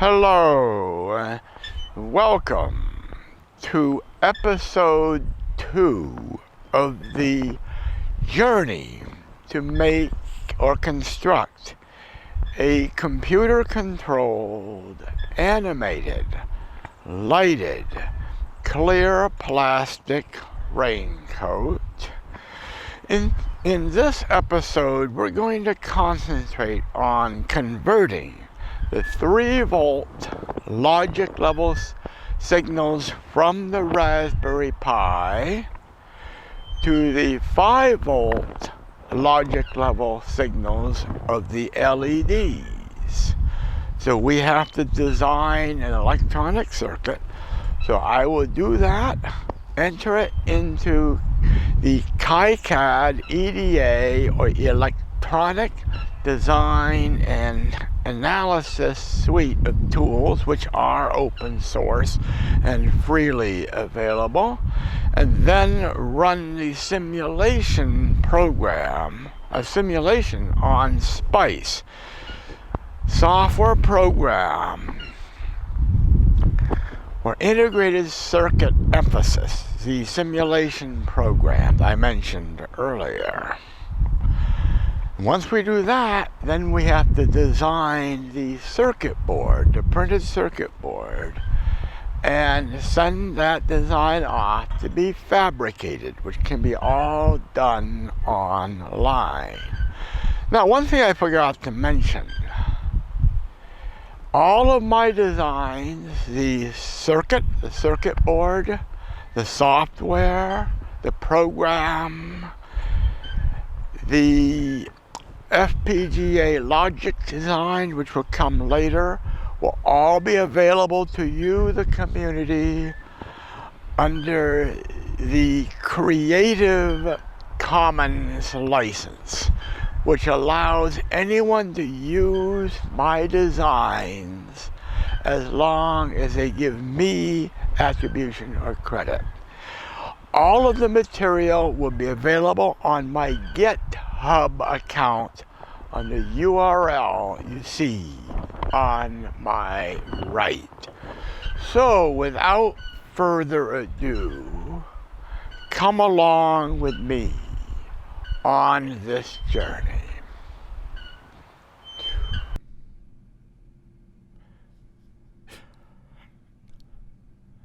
Hello, welcome to episode 2 of the journey to make or construct a computer-controlled, animated, lighted, clear plastic raincoat. In this episode, we're going to concentrate on converting the 3-volt logic levels signals from the Raspberry Pi to the 5-volt logic level signals of the LEDs. So we have to design an electronic circuit. So I will do that, enter it into the Kicad EDA, or Electronic Design and Analysis suite of tools, which are open source and freely available, and then run the simulation program, a simulation on SPICE software program or integrated circuit emphasis, the simulation program I mentioned earlier. Once we do that, then we have to design the circuit board, the printed circuit board, and send that design off to be fabricated, which can be all done online. Now, one thing I forgot to mention, all of my designs, the circuit board, the software, the program, the FPGA logic design, which will come later, will all be available to you, the community, under the Creative Commons license, which allows anyone to use my designs as long as they give me attribution or credit. All of the material will be available on my GitHub account on the URL you see on my right. So, without further ado, come along with me on this journey.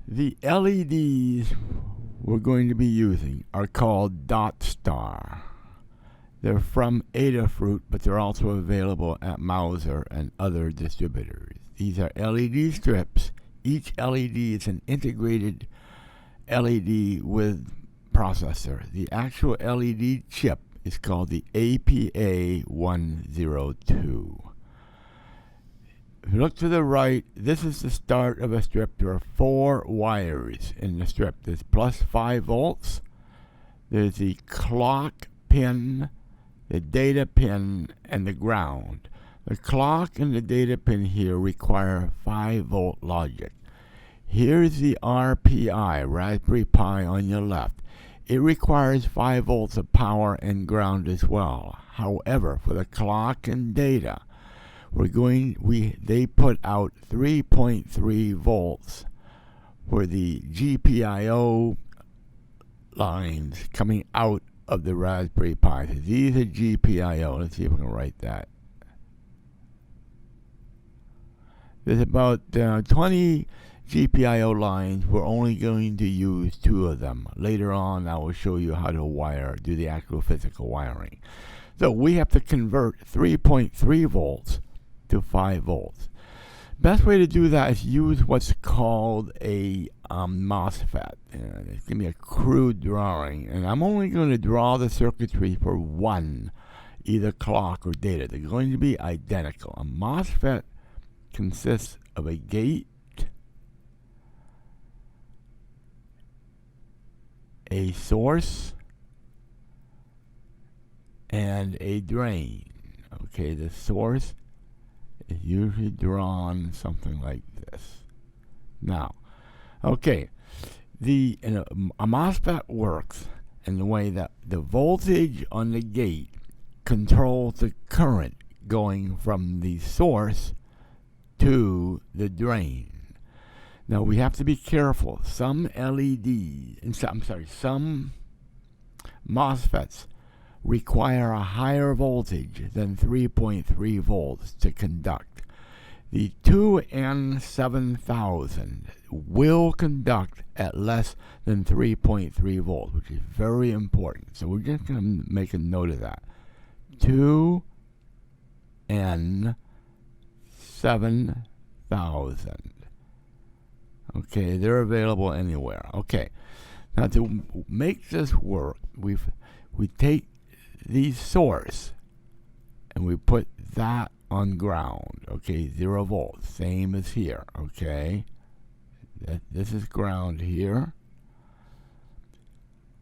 The LEDs we're going to be using are called Dot Star. They're from Adafruit, but they're also available at Mouser and other distributors. These are LED strips. Each LED is an integrated LED with processor. The actual LED chip is called the APA102. If you look to the right, this is the start of a strip. There are 4 wires in the strip. There's plus 5 volts. There's the clock pin, the data pin, and the ground. The clock and the data pin here require 5-volt logic. Here's the RPI, Raspberry Pi, on your left. It requires 5 volts of power and ground as well. However, for the clock and data, they put out 3.3 volts for the GPIO lines coming out of the Raspberry Pi. So these are GPIO. Let's see if we can write that. There's about 20 GPIO lines. We're only going to use 2 of them. Later on, I will show you how to do the actual physical wiring. So we have to convert 3.3 volts to 5 volts. Best way to do that is use what's called a Mosfet. It's going to be a crude drawing, and I'm only going to draw the circuitry for one, either clock or data. They're going to be identical. A Mosfet consists of a gate, a source, and a drain. Okay, the source is usually drawn something like this. Now, okay, a MOSFET works in the way that the voltage on the gate controls the current going from the source to the drain. Now we have to be careful. Some some MOSFETs require a higher voltage than 3.3 volts to conduct. The 2N7000 will conduct at less than 3.3 volts, which is very important. So we're just going to make a note of that. 2N7000. Okay, they're available anywhere. Okay, now to make this work, we take the source and we put that on ground. Okay, 0 volts, same as here. Okay, this is ground here,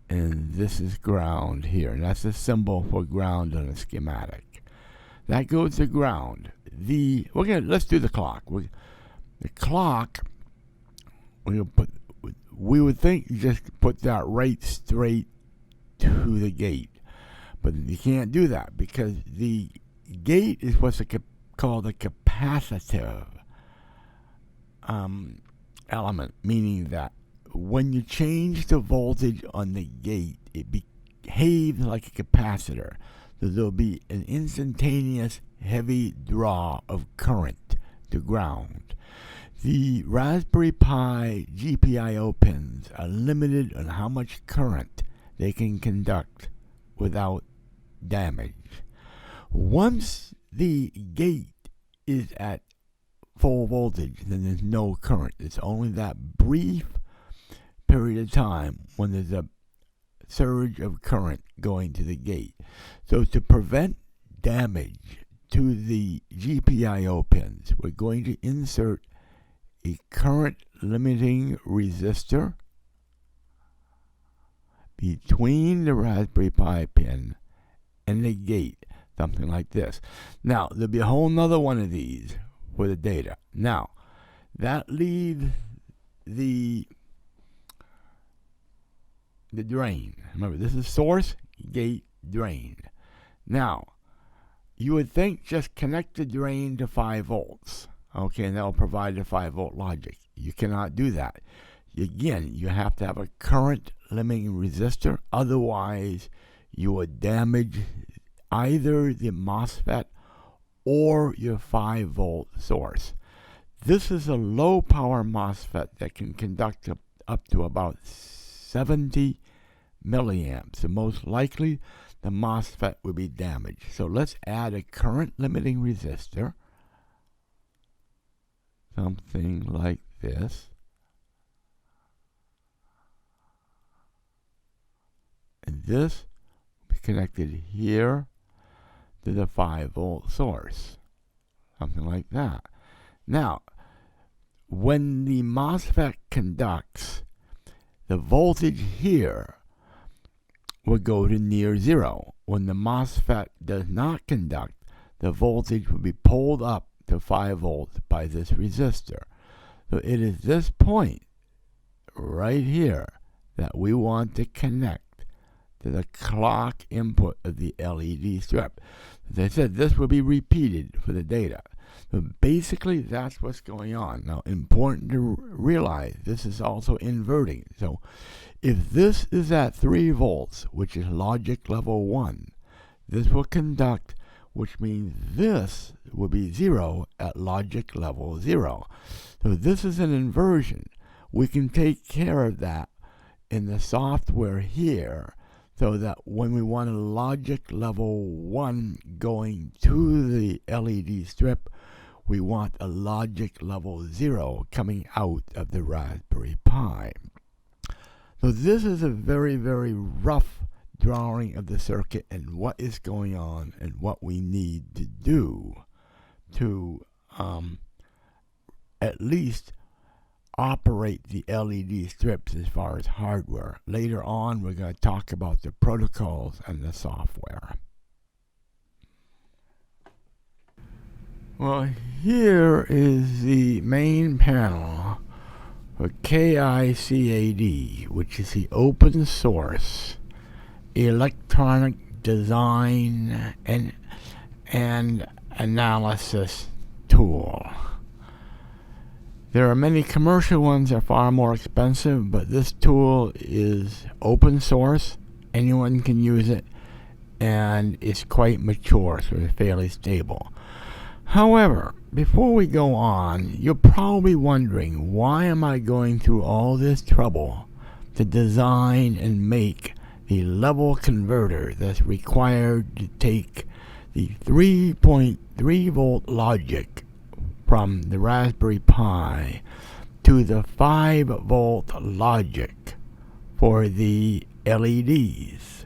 and this is ground here. And that's the symbol for ground on a schematic. That goes to ground. Let's do the clock. The clock. We would think you just put that right straight to the gate, but you can't do that because the gate is what's called a capacitive element, meaning that when you change the voltage on the gate, it behaves like a capacitor. So there'll be an instantaneous heavy draw of current to ground. The Raspberry Pi GPIO pins are limited on how much current they can conduct without damage. Once the gate is at full voltage, then there's no current. It's only that brief period of time when there's a surge of current going to the gate. So to prevent damage to the GPIO pins, we're going to insert a current limiting resistor between the Raspberry Pi pin and the gate, something like this. Now, there'll be a whole nother one of these for the data. Now, that leaves the drain. Remember, this is source, gate, drain. Now, you would think just connect the drain to 5 volts. Okay, and that will provide the 5 volt logic. You cannot do that. Again, you have to have a current limiting resistor. Otherwise, you would damage either the MOSFET or your 5 volt source. This is a low power MOSFET that can conduct up to about 70 milliamps. So most likely, the MOSFET will be damaged. So let's add a current limiting resistor. Something like this. And this will be connected here to the 5 volt source. Something like that. Now, when the MOSFET conducts, the voltage here will go to near 0. When the MOSFET does not conduct, the voltage will be pulled up to 5 volts by this resistor. So it is this point right here that we want to connect to the clock input of the LED strip. As I said, this will be repeated for the data. So basically, that's what's going on. Now, important to realize, this is also inverting. So if this is at 3 volts, which is logic level 1, this will conduct, which means this will be 0 at logic level 0. So this is an inversion. We can take care of that in the software here, so that when we want a logic level 1 going to the LED strip, we want a logic level 0 coming out of the Raspberry Pi. So this is a very, very rough drawing of the circuit and what is going on and what we need to do to at least operate the LED strips as far as hardware. Later on, we're going to talk about the protocols and the software. Well, here is the main panel for Kicad, which is the open source electronic design and analysis tool. There are many commercial ones that are far more expensive, but this tool is open source. Anyone can use it, and it's quite mature, so it's fairly stable. However, before we go on, you're probably wondering, why am I going through all this trouble to design and make the level converter that's required to take the 3.3 volt logic from the Raspberry Pi to the 5 volt logic for the LEDs?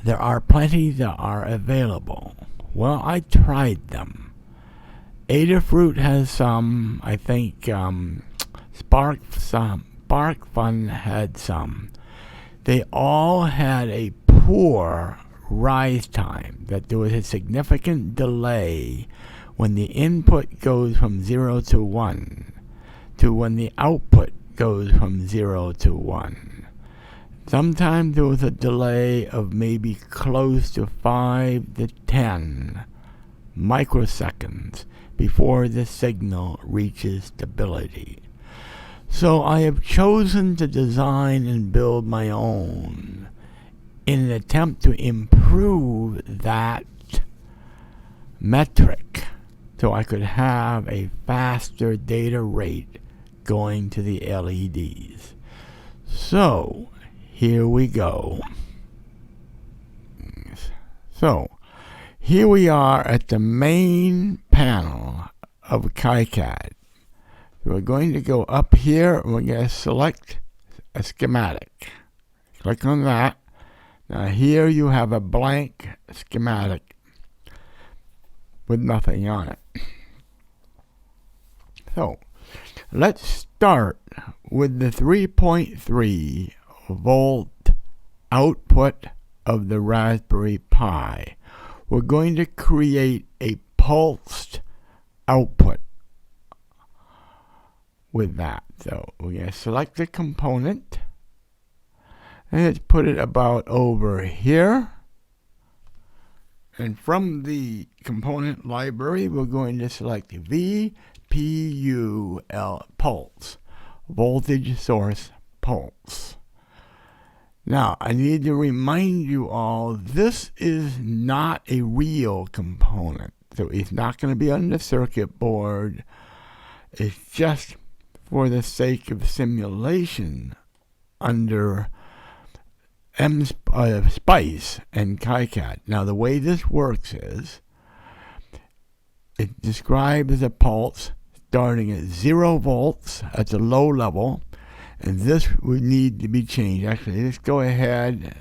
There are plenty that are available. Well, I tried them. Adafruit has some. I think SparkFun had some. They all had a poor rise time, that there was a significant delay when the input goes from 0 to 1 to when the output goes from 0 to 1. Sometimes there was a delay of maybe close to 5 to 10 microseconds before the signal reaches stability. So I have chosen to design and build my own in an attempt to improve that metric so I could have a faster data rate going to the LEDs. So here we go. So here we are at the main panel of Kicad. We're going to go up here and we're going to select a schematic. Click on that. Now here you have a blank schematic with nothing on it. So let's start with the 3.3 volt output of the Raspberry Pi. We're going to create a pulsed output with that. So we're going to select the component and let's put it about over here. And from the component library, we're going to select VPUL pulse, voltage source pulse. Now, I need to remind you all, this is not a real component. So it's not going to be on the circuit board. It's just for the sake of simulation under Spice and Kicad. Now, the way this works is, it describes a pulse starting at 0 volts at the low level, and this would need to be changed. Actually, let's go ahead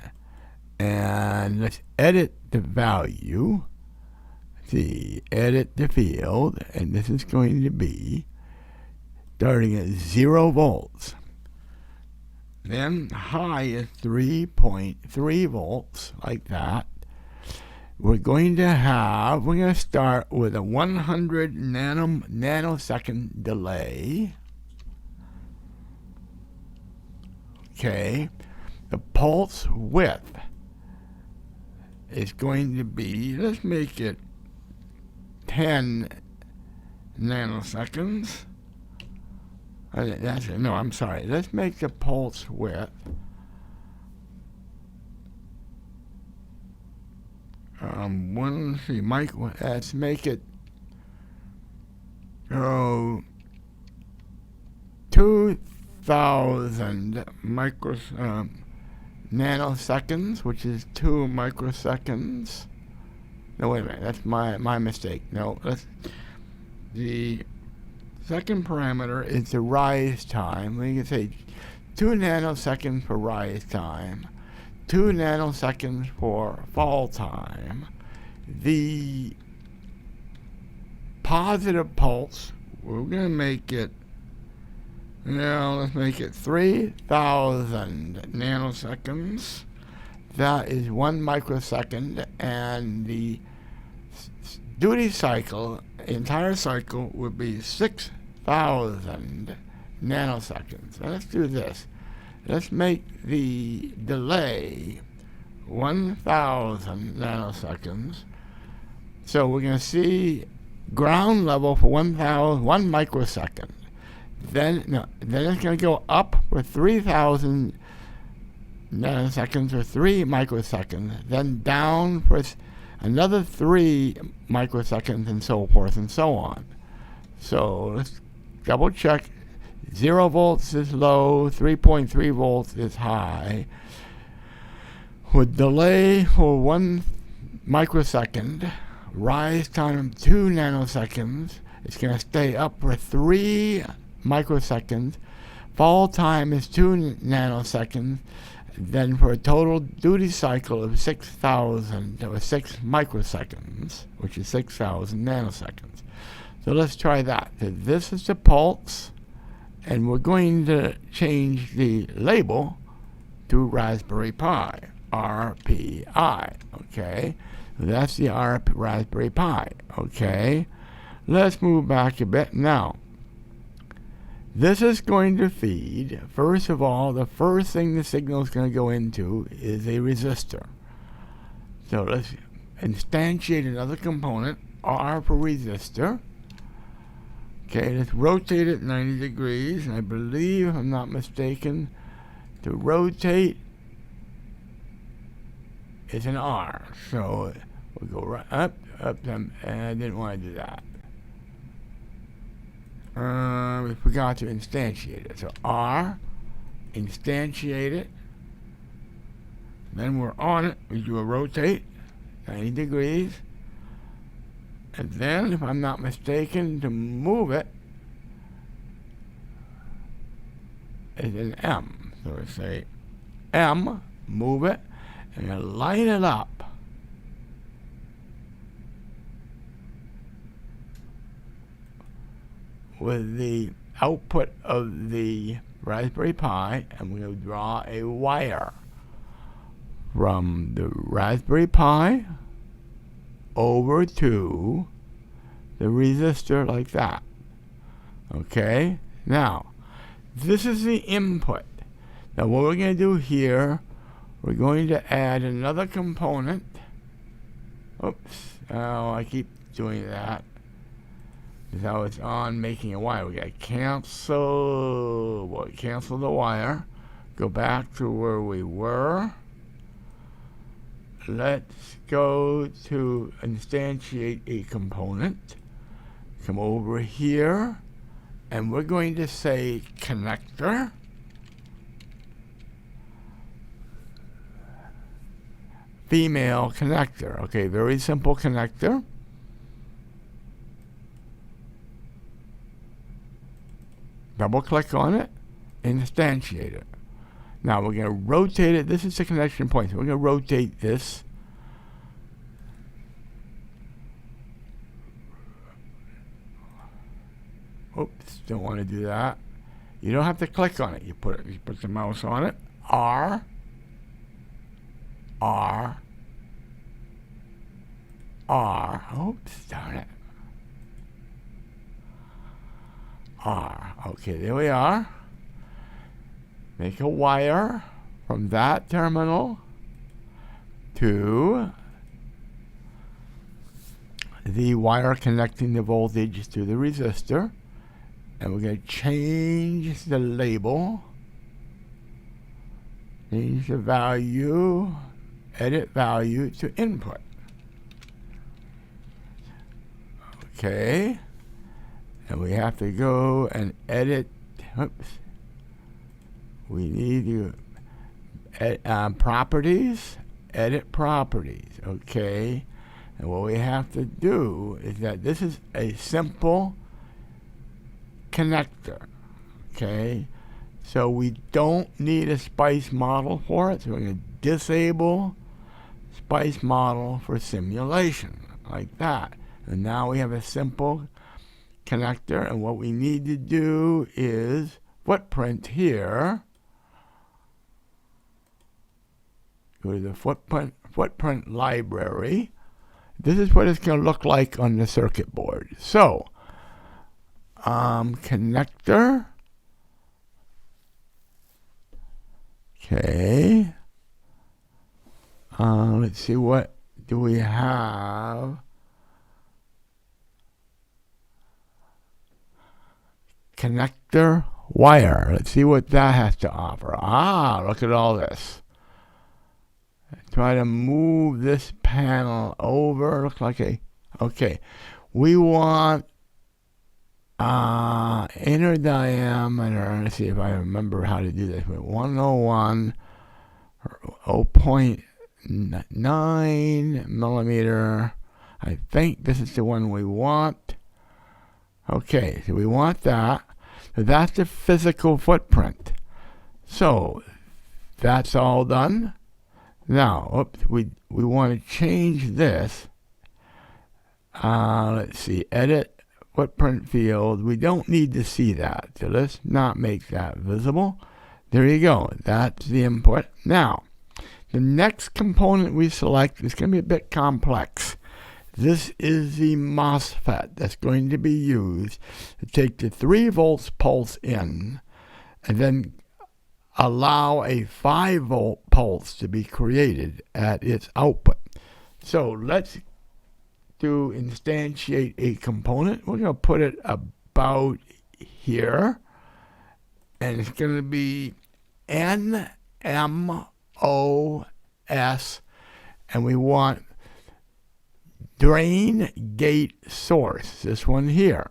and let's edit the value. See, edit the field, and this is going to be starting at 0 volts. Then high is 3.3 volts, like that. We're going to start with a 100 nanosecond delay. Okay, the pulse width is going to be, let's make it 10 nanoseconds. Let's make the pulse width let's make it 2,000 nanoseconds, which is 2 microseconds. No, wait a minute, that's my mistake. No, the second parameter is the rise time. We can say 2 nanoseconds for rise time, 2 nanoseconds for fall time. The positive pulse, we're going to make it, let's make it 3,000 nanoseconds. That is 1 microsecond, and the duty cycle, entire cycle, would be 6,000 nanoseconds. So let's do this. Let's make the delay 1,000 nanoseconds. So we're going to see ground level for 1 microsecond. Then it's going to go up for 3,000 nanoseconds or 3 microseconds, then down for another 3 microseconds, and so forth and so on. So let's double check. 0 volts is low, 3.3 volts is high. With delay for 1 microsecond, rise time 2 nanoseconds, it's going to stay up for 3 microseconds. Fall time is 2 nanoseconds. Then for a total duty cycle of 6,000 or 6 microseconds, which is 6,000 nanoseconds. So let's try that. So this is the pulse, and we're going to change the label to Raspberry Pi, RPI, okay? That's the Raspberry Pi, okay? Let's move back a bit now. This is going to feed, first of all, the first thing the signal is going to go into is a resistor. So let's instantiate another component, R for resistor. Okay, let's rotate it 90 degrees, and I believe, if I'm not mistaken, to rotate is an R. So we'll go right up, and I didn't want to do that. We forgot to instantiate it. So R, instantiate it. Then we're on it. We do a rotate, 90 degrees. And then, if I'm not mistaken, to move it is an M. So we say M, move it, and you line it up with the output of the Raspberry Pi, and we're going to draw a wire from the Raspberry Pi over to the resistor like that. Okay? Now, this is the input. Now, what we're going to do here, we're going to add another component. Oops. Oh, I keep doing that. Now it's on making a wire. We got to cancel the wire. Go back to where we were. Let's go to instantiate a component. Come over here, and we're going to say connector. Female connector. Okay, very simple connector. Double click on it, instantiate it. Now we're going to rotate it. This is the connection point. So we're going to rotate this. Oops, don't want to do that. You don't have to click on it. You put the mouse on it. R. Oops, darn it. R. Okay, there we are. Make a wire from that terminal to the wire connecting the voltage to the resistor. And we're going to change the label. Change the value, edit value to input. Okay. And we have to go and edit. Oops. We need to properties, edit properties. Okay. And what we have to do is that this is a simple connector. Okay. So we don't need a SPICE model for it. So we're going to disable SPICE model for simulation like that. And now we have a simple connector, and what we need to do is footprint here. Go to the footprint library. This is what it's going to look like on the circuit board. So, connector. Okay. Let's see, what do we have? connector wire. Let's see what that has to offer. Look at all this. Try to move this panel over. Looks like okay. We want inner diameter. Let's see if I remember how to do this. 101 0.9 millimeter. I think this is the one we want. Okay, so we want that. So that's the physical footprint. So that's all done. Now, we want to change this. Let's see, edit footprint field. We don't need to see that, so let's not make that visible. There you go. That's the input. Now, the next component we select is going to be a bit complex. This is the Mosfet that's going to be used to take the 3 volts pulse in and then allow a 5 volt pulse to be created at its output. So let's instantiate a component. We're going to put it about here, and it's going to be NMOS, and we want drain gate source, this one here.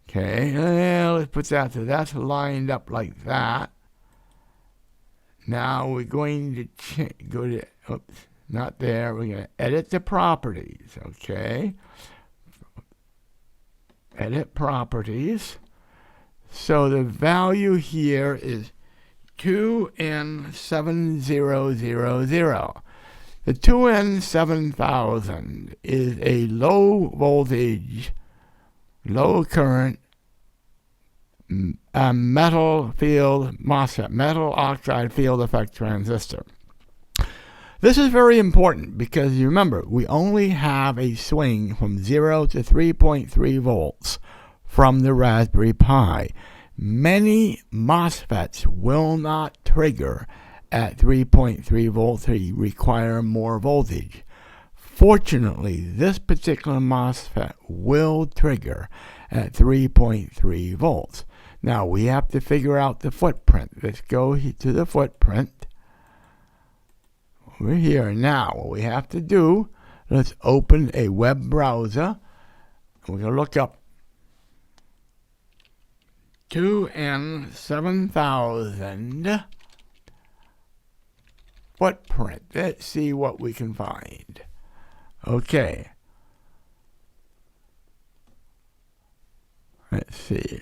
Okay, let's put that, so that's lined up like that. Now we're going to go to, oops, not there, we're going to edit the properties, okay? Edit properties. So the value here is 2N7000. The 2N7000 is a low voltage, low current metal field MOSFET, metal oxide field effect transistor. This is very important because you remember, we only have a swing from 0 to 3.3 volts from the Raspberry Pi. Many MOSFETs will not trigger at 3.3 volts. They require more voltage. Fortunately, this particular MOSFET will trigger at 3.3 volts. Now, we have to figure out the footprint. Let's go to the footprint. Over here. Now, what we have to do, let's open a web browser. We're going to look up 2N7000 footprint. Let's see what we can find. Okay. Let's see.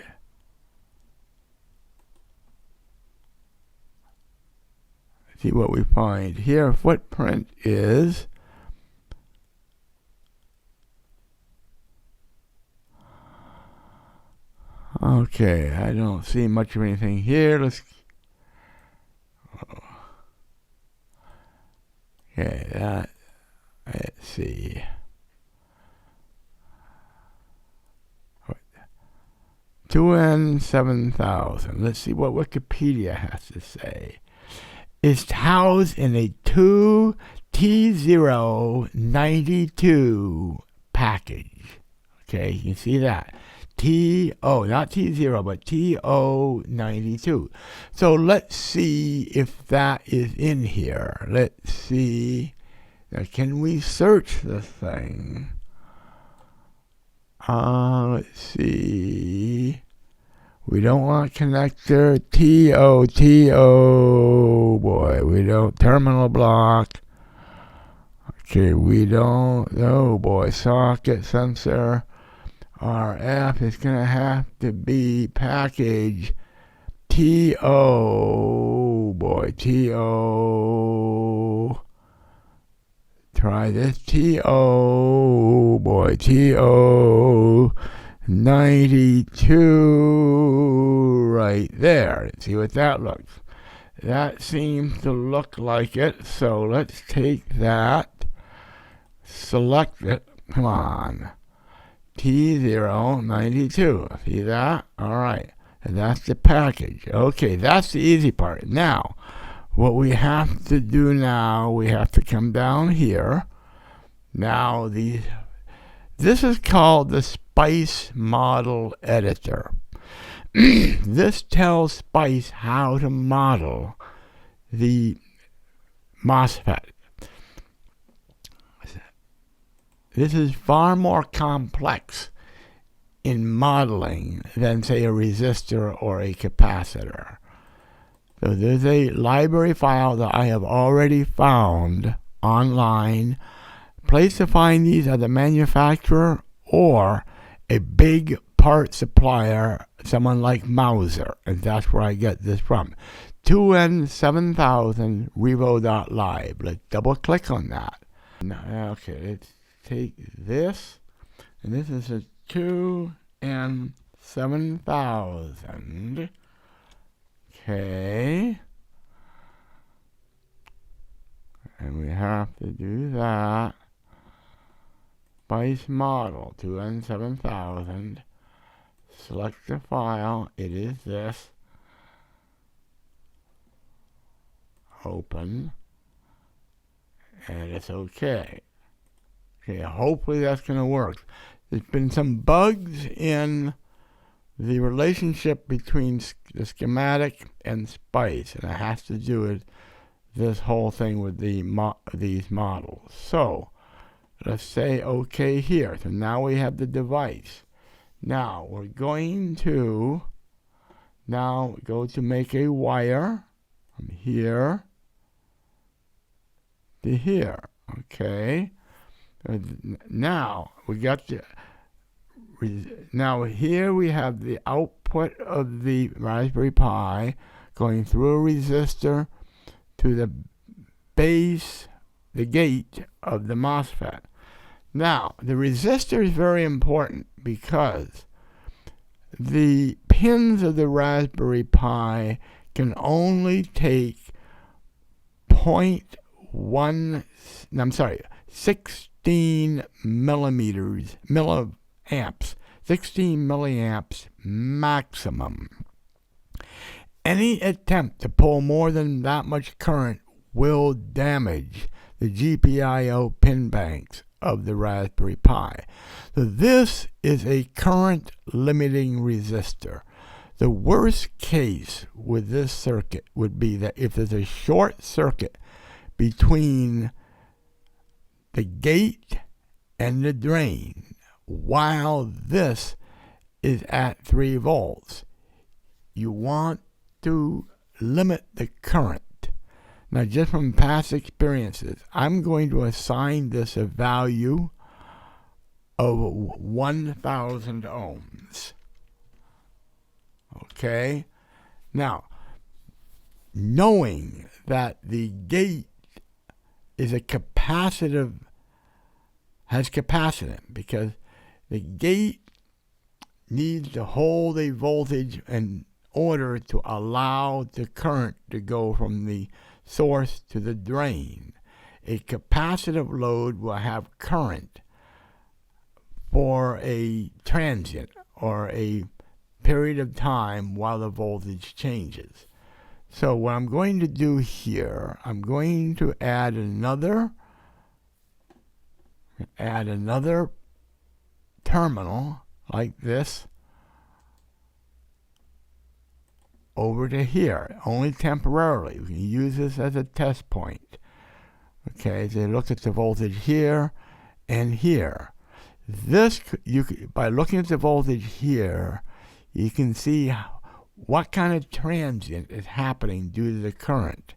See what we find here. Footprint is okay. I don't see much of anything here. Let's let's see. 2N7000. Let's see what Wikipedia has to say. It's housed in a 2T092 package. Okay, you can see that. Not T0, but TO92. So let's see if that is in here. Let's see. Now, can we search this thing? Let's see. We don't want connector. TO. Boy, we don't. Terminal block. Okay, we don't. Oh boy, socket sensor. RF is going to have to be package TO. Boy, TO. Try this. TO. Boy, TO. 92 right there. Let's see what that looks. That seems to look like it. So let's take that, select it. Come on. T092. See that? All right. And that's the package. Okay, that's the easy part. Now, what we have to do now, we have to come down here. Now, This is called the Spice Model Editor. This tells Spice how to model the Mosfet. This is far more complex in modeling than, say, a resistor or a capacitor. So there's a library file that I have already found online. Place to find these are the manufacturer or a big part supplier, someone like Mauser, and that's where I get this from. 2N7000 revo.live. Let's double click on that. Now, okay, let's take this, and this is a 2N7000. Okay. And we have to do that. Spice model 2N7000. Select the file. It is this. Open. And it's okay. Okay, hopefully that's going to work. There's been some bugs in the relationship between the schematic and Spice, and it has to do with this whole thing with these models. So let's say OK here. So now we have the device. Now we're going to now go to make a wire from here to here. Okay. Now we got the. Now here we have the output of the Raspberry Pi going through a resistor to the base, the gate of the Mosfet. Now the resistor is very important because the pins of the Raspberry Pi can only take 16 milliamps, 16 milliamps maximum. Any attempt to pull more than that much current will damage the GPIO pin banks of the Raspberry Pi. So this is a current limiting resistor. The worst case with this circuit would be that if there's a short circuit between the gate and the drain while this is at 3 volts, you want to limit the current. Now, just from past experiences, I'm going to assign this a value of 1,000 ohms. Okay? Now, knowing that the gate is a capacitive, has capacitance, because the gate needs to hold a voltage in order to allow the current to go from the source to the drain. A capacitive load will have current for a transient or a period of time while the voltage changes. So what I'm going to do here, I'm going to add another terminal like this over to here, only temporarily. We can use this as a test point. Okay, so look at the voltage here and here. This, by looking at the voltage here, you can see what kind of transient is happening due to the current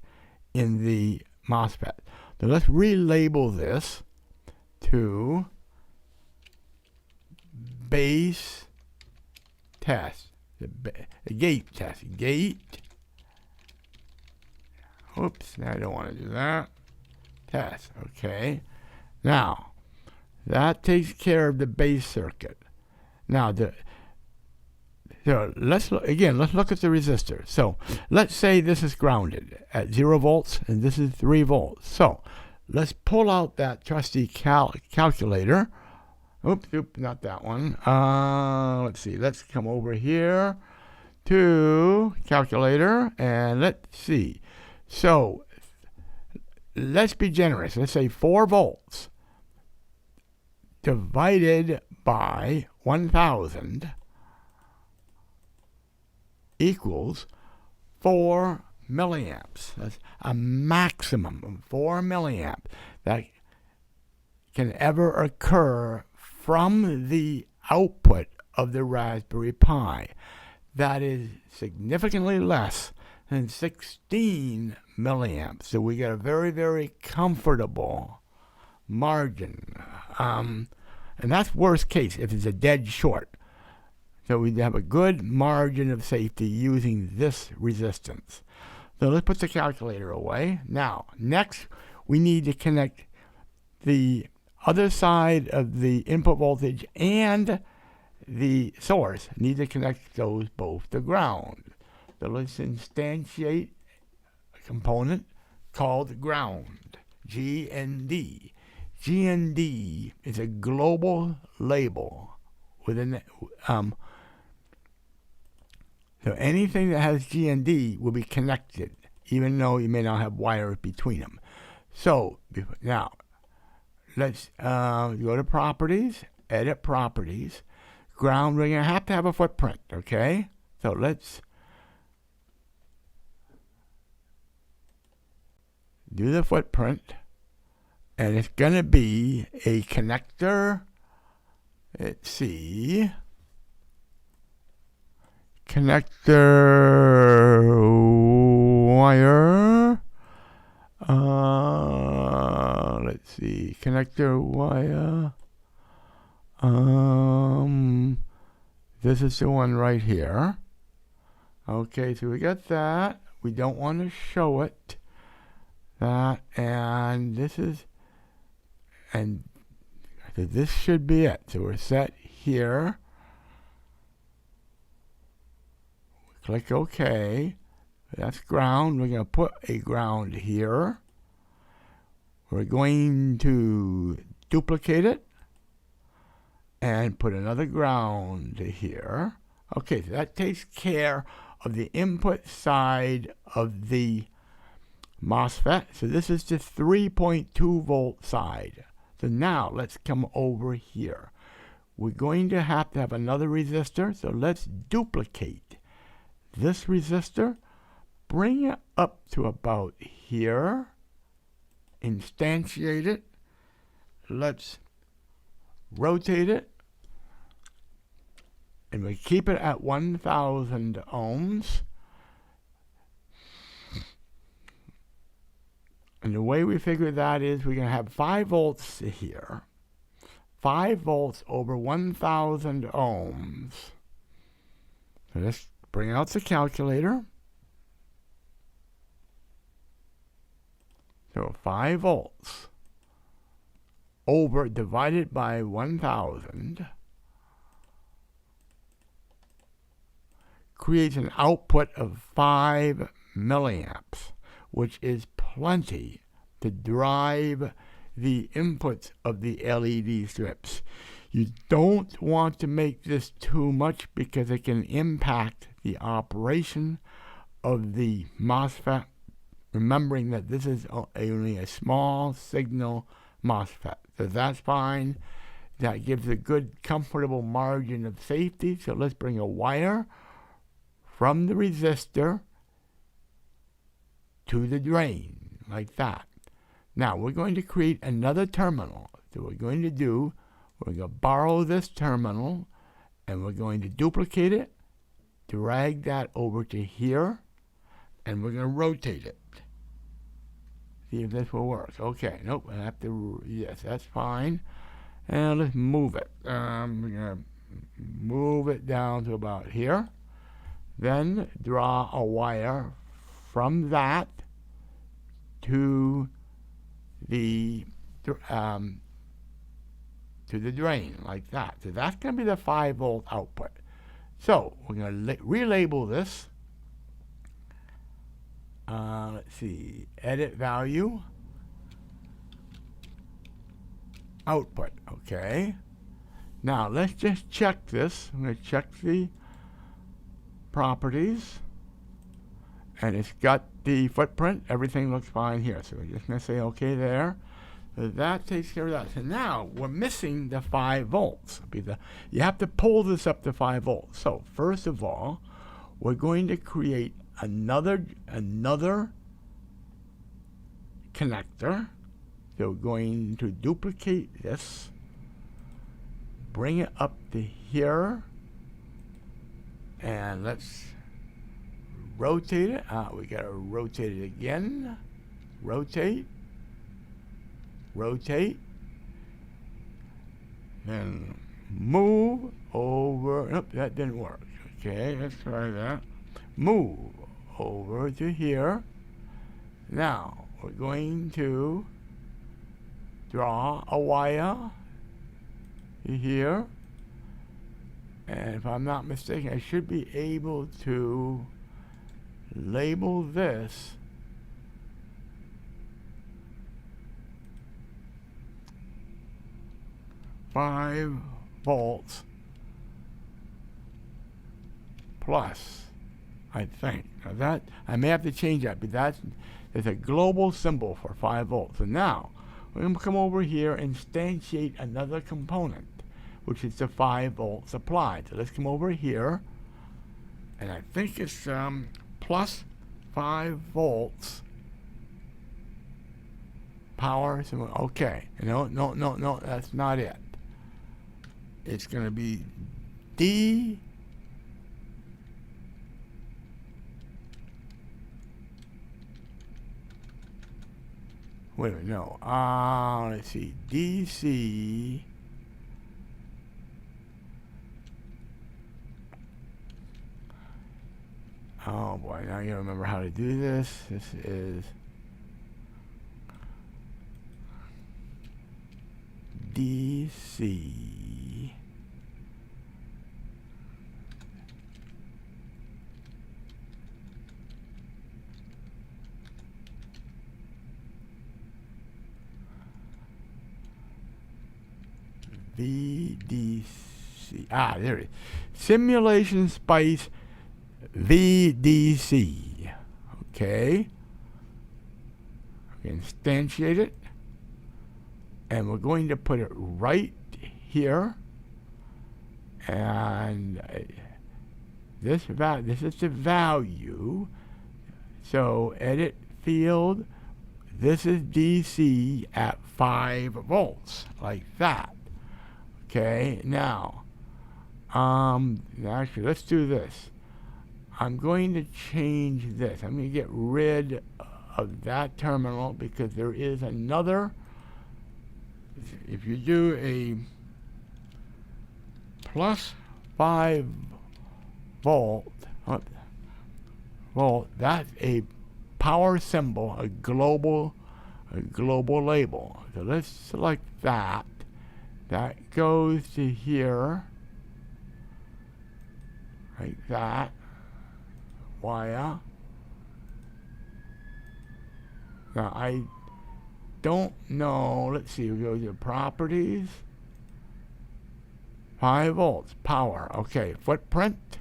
in the Mosfet. So let's relabel this to base test. The gate test. Gate. Oops, I don't want to do that. Test. Okay. Now, that takes care of the base circuit. Now, so let's look at the resistor. So let's say this is grounded at 0 volts and this is 3 volts. So let's pull out that trusty calculator. Oops, not that one. Let's see. Let's come over here to calculator and let's see. So let's be generous. Let's say 4 volts. divided by 1000 equals 4 milliamps. That's a maximum of 4 milliamps that can ever occur from the output of the Raspberry Pi. That is significantly less than 16 milliamps. So we get a very, very comfortable margin. And that's worst case if it's a dead short. So we have a good margin of safety using this resistance. So let's put the calculator away. Now, next we need to connect the other side of the input voltage and the source. Need to connect those both to ground. So let's instantiate a component called ground, GND. GND is a global label within so anything that has GND will be connected, even though you may not have wires between them. So now let's go to properties, edit properties, ground. We're going to have a footprint, okay? So let's do the footprint, and it's going to be a connector. Let's see. Connector wire. Let's see. Connector wire. This is the one right here. Okay, so we got that. We don't want to show it. That, and this is, and this should be it. So we're set here. Click OK. That's ground. We're going to put a ground here. We're going to duplicate it and put another ground here. Okay, so that takes care of the input side of the Mosfet. So this is the 3.2 volt side. So now let's come over here. We're going to have another resistor. So let's duplicate this resistor, bring it up to about here, instantiate it, let's rotate it, and we keep it at 1000 ohms. And the way we figure that is we're going to have 5 volts here, 5 volts over 1000 ohms. So let's bring out the calculator. So 5 volts over divided by 1000 creates an output of 5 milliamps, which is plenty to drive the inputs of the LED strips. You don't want to make this too much because it can impact the operation of the Mosfet, remembering that this is only a small signal Mosfet. So that's fine. That gives a good, comfortable margin of safety. So let's bring a wire from the resistor to the drain, like that. Now we're going to create another terminal. So we're going to borrow this terminal, and we're going to duplicate it, drag that over to here, and we're going to rotate it. See if this will work. Okay, nope, I have to, yes, that's fine. And let's move it. We're going to move it down to about here. Then draw a wire from that to the drain, like that. So that's going to be the 5 volt output. So we're going to relabel this. Let's see, edit value, output. Okay. Now let's just check this. I'm going to check the properties, and it's got the footprint. Everything looks fine here. So we're just going to say okay there. So that takes care of that. So now we're missing the 5 volts. You have to pull this up to 5 volts. So first of all, we're going to create another connector. So we're going to duplicate this, bring it up to here, and let's rotate it. We gotta rotate it again. Rotate. Then move over. Nope, that didn't work. Okay, let's try that. Move over to here. Now we're going to draw a wire here, and if I'm not mistaken, I should be able to label this "5 volts plus," I think. Now that I may have to change that, but there's a global symbol for 5 volts. And now we're going to come over here and instantiate another component, which is the 5 volt supply. So let's come over here, and I think it's plus 5 volts power. Okay, no, that's not it. It's going to be D. Wait a minute, no. Let's see. DC. Oh boy, now you remember how to do this. This is DC. VDC. There it is. Simulation Spice VDC. Okay. We instantiate it. And we're going to put it right here. And this is the value. So edit field. This is DC at 5 volts. Like that. Okay, now, actually, let's do this. I'm going to change this. I'm going to get rid of that terminal because there is another. If you do a plus 5 volt, that's a power symbol, a global label. So let's select that. That goes to here, like that, wire. Now I don't know, let's see, we go to properties, 5 volts, power, okay, footprint,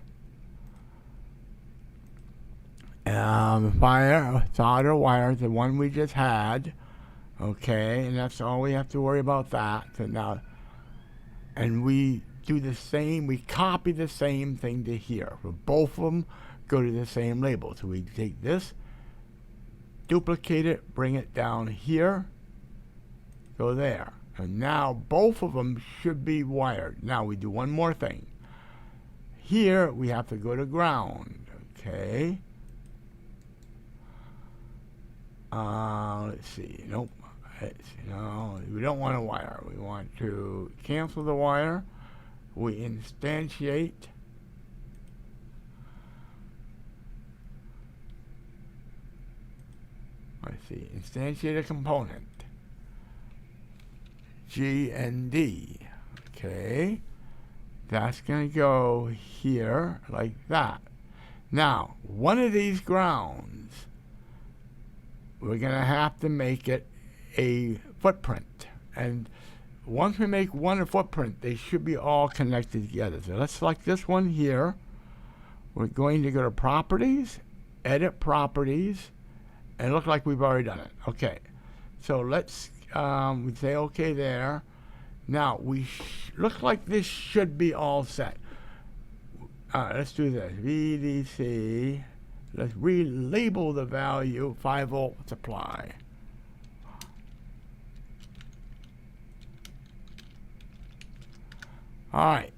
fire, solder wire, the one we just had, okay, and that's all we have to worry about that. So now, and we do the same, we copy the same thing to here. For both of them go to the same label. So we take this, duplicate it, bring it down here, go there. And now both of them should be wired. Now we do one more thing. Here we have to go to ground, okay. Let's see, nope. No, we don't want a wire. We want to cancel the wire. We instantiate. Let's see, instantiate a component. G and D. Okay. That's going to go here like that. Now, one of these grounds, we're going to have to make it a footprint, and once we make one a footprint, they should be all connected together. So let's select this one here. We're going to go to properties, edit properties, and it looks like we've already done it. Okay, so let's we say okay there. Now, looks like this should be all set. Let's do this. VDC. Let's relabel the value 5-volt supply. Alright.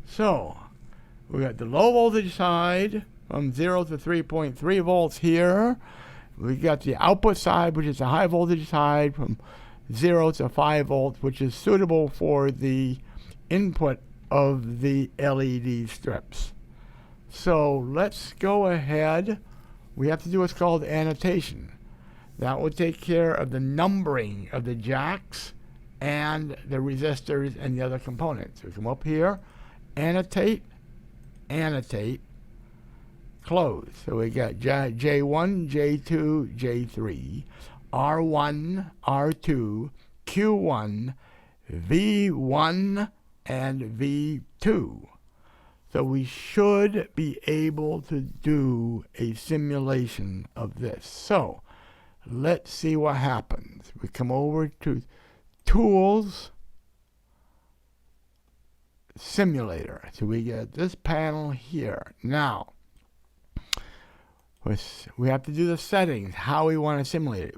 So, we got the low voltage side from 0 to 3.3 volts here. We got the output side, which is the high voltage side from 0 to 5 volts, which is suitable for the input of the LED strips. So let's go ahead. We have to do what's called annotation. That will take care of the numbering of the jacks and the resistors and the other components. We come up here, annotate, close. So we got J1, J2, J3, R1, R2, Q1, V1, and V2. So we should be able to do a simulation of this. So let's see what happens. We come over to Tools, Simulator. So we get this panel here. Now, we have to do the settings, how we want to simulate it.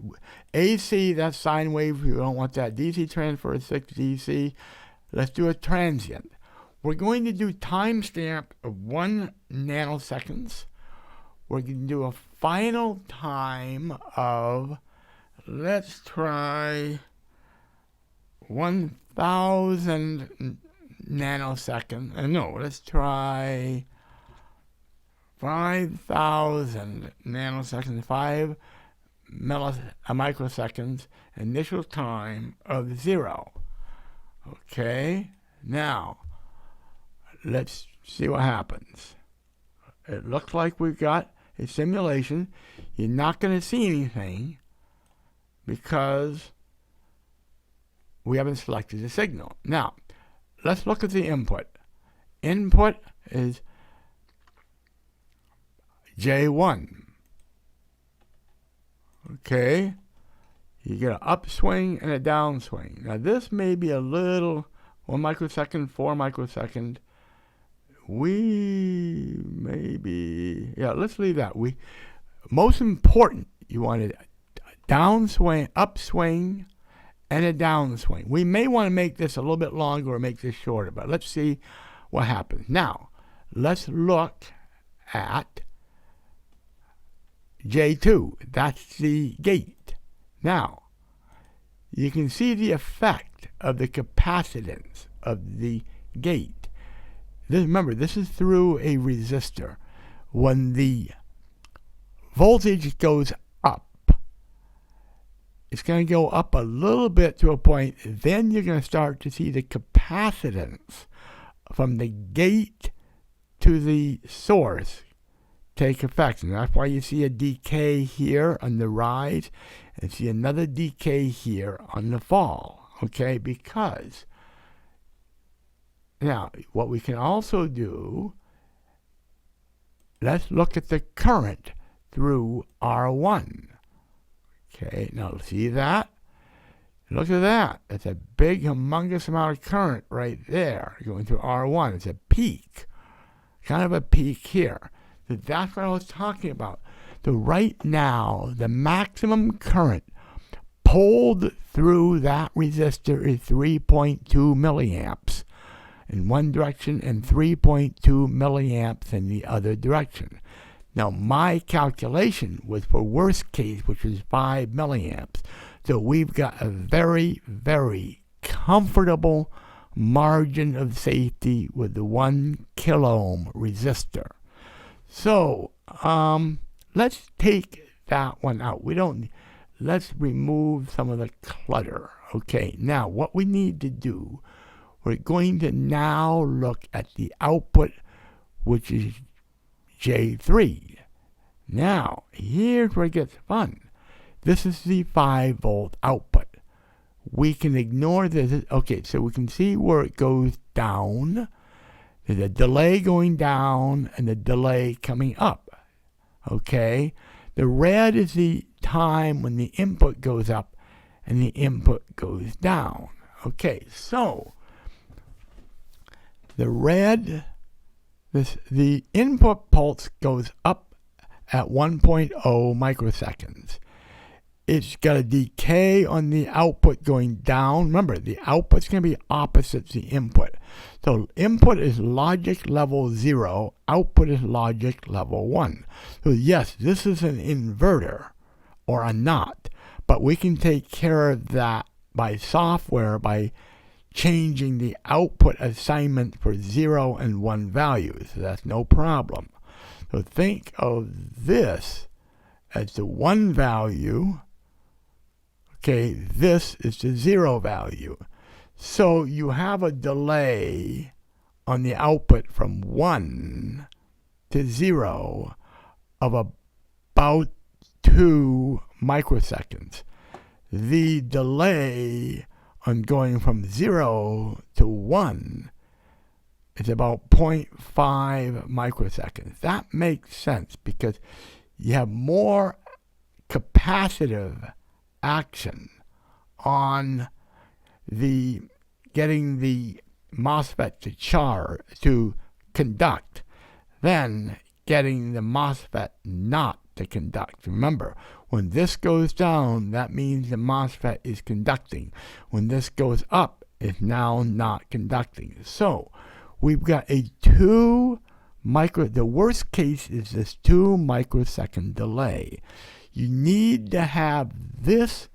AC, that's sine wave. We don't want that. DC transfer 6 DC. Let's do a transient. We're going to do timestamp of 1 nanoseconds. We're going to do a final time of, let's try 1,000 nanoseconds. No, let's try 5,000 nanoseconds, 5 microseconds, initial time of 0. Okay, now let's see what happens. It looks like we've got a simulation. You're not going to see anything because we haven't selected the signal. Now, let's look at the input. Input is J1. Okay, you get an upswing and a downswing. Now this may be a little 1 microsecond, 4 microsecond. We maybe, yeah, let's leave that. Most important, you want a downswing, upswing, and a downswing. We may want to make this a little bit longer or make this shorter, but let's see what happens. Now, let's look at J2. That's the gate. Now, you can see the effect of the capacitance of the gate. Remember, this is through a resistor. When the voltage goes up, it's going to go up a little bit to a point. Then you're going to start to see the capacitance from the gate to the source take effect. And that's why you see a decay here on the rise and see another decay here on the fall. Okay, because now what we can also do, let's look at the current through R1. Okay, now see that? Look at that. It's a big, humongous amount of current right there going through R1. It's a peak, kind of a peak here. So that's what I was talking about. So right now, the maximum current pulled through that resistor is 3.2 milliamps in one direction and 3.2 milliamps in the other direction. Now, my calculation was for worst case, which was 5 milliamps. So we've got a very, very comfortable margin of safety with the 1 kilo-ohm resistor. So, let's take that one out. Let's remove some of the clutter. Okay, now what we need to do, we're going to now look at the output, which is J3. Now, here's where it gets fun. This is the 5-volt output. We can ignore this. Okay, so we can see where it goes down. There's a delay going down and a delay coming up. Okay? The red is the time when the input goes up, and the input goes down. Okay, so the input pulse goes up at 1.0 microseconds. It's got a decay on the output going down. Remember, the output's going to be opposite the input. So input is logic level 0, output is logic level 1. So yes, this is an inverter, or a not, but we can take care of that by software by changing the output assignment for 0 and 1 values. So that's no problem. So think of this as the 1 value. Okay, this is the 0 value. So you have a delay on the output from 1 to 0 of about 2 microseconds. The delay on going from 0 to 1 is about 0.5 microseconds. That makes sense because you have more capacitive action on the getting the Mosfet to conduct than getting the Mosfet not to conduct. Remember, when this goes down, that means the Mosfet is conducting. When this goes up, it's now not conducting. So we've got a the worst case is this 2 microsecond delay. You need to have this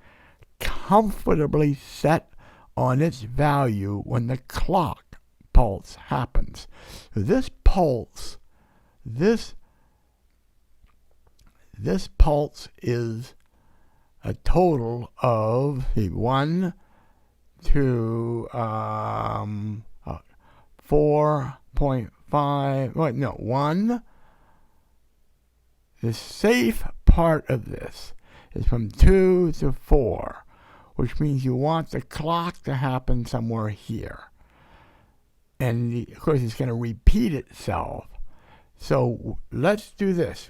comfortably set on its value when the clock pulse happens. So this pulse is a total of 4.5. One. The safe part of this is from 2 to 4, which means you want the clock to happen somewhere here. And of course, it's going to repeat itself. So let's do this.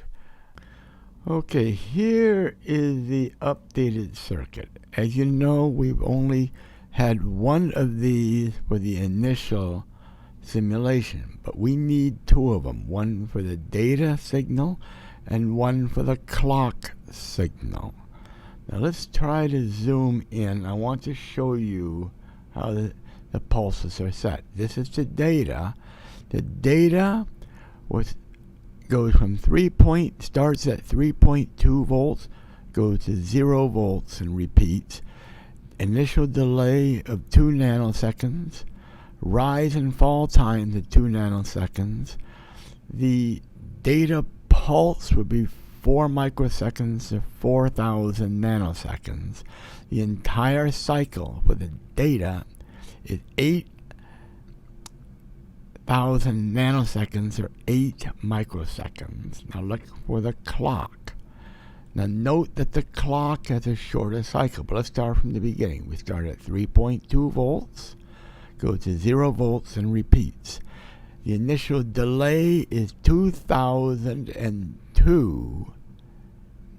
Okay, here is the updated circuit. As you know, we've only had one of these for the initial simulation, but we need 2 of them, one for the data signal and one for the clock signal. Now let's try to zoom in. I want to show you how the pulses are set. This is the data. The data goes from starts at 3.2 volts, goes to 0 volts and repeats. Initial delay of 2 nanoseconds. Rise and fall time to 2 nanoseconds. The data pulse would be 4 microseconds to 4,000 nanoseconds. The entire cycle for the data is 8,000 nanoseconds or 8 microseconds. Now look for the clock. Now note that the clock has a shorter cycle, but let's start from the beginning. We start at 3.2 volts, go to 0 volts and repeats. The initial delay is 2002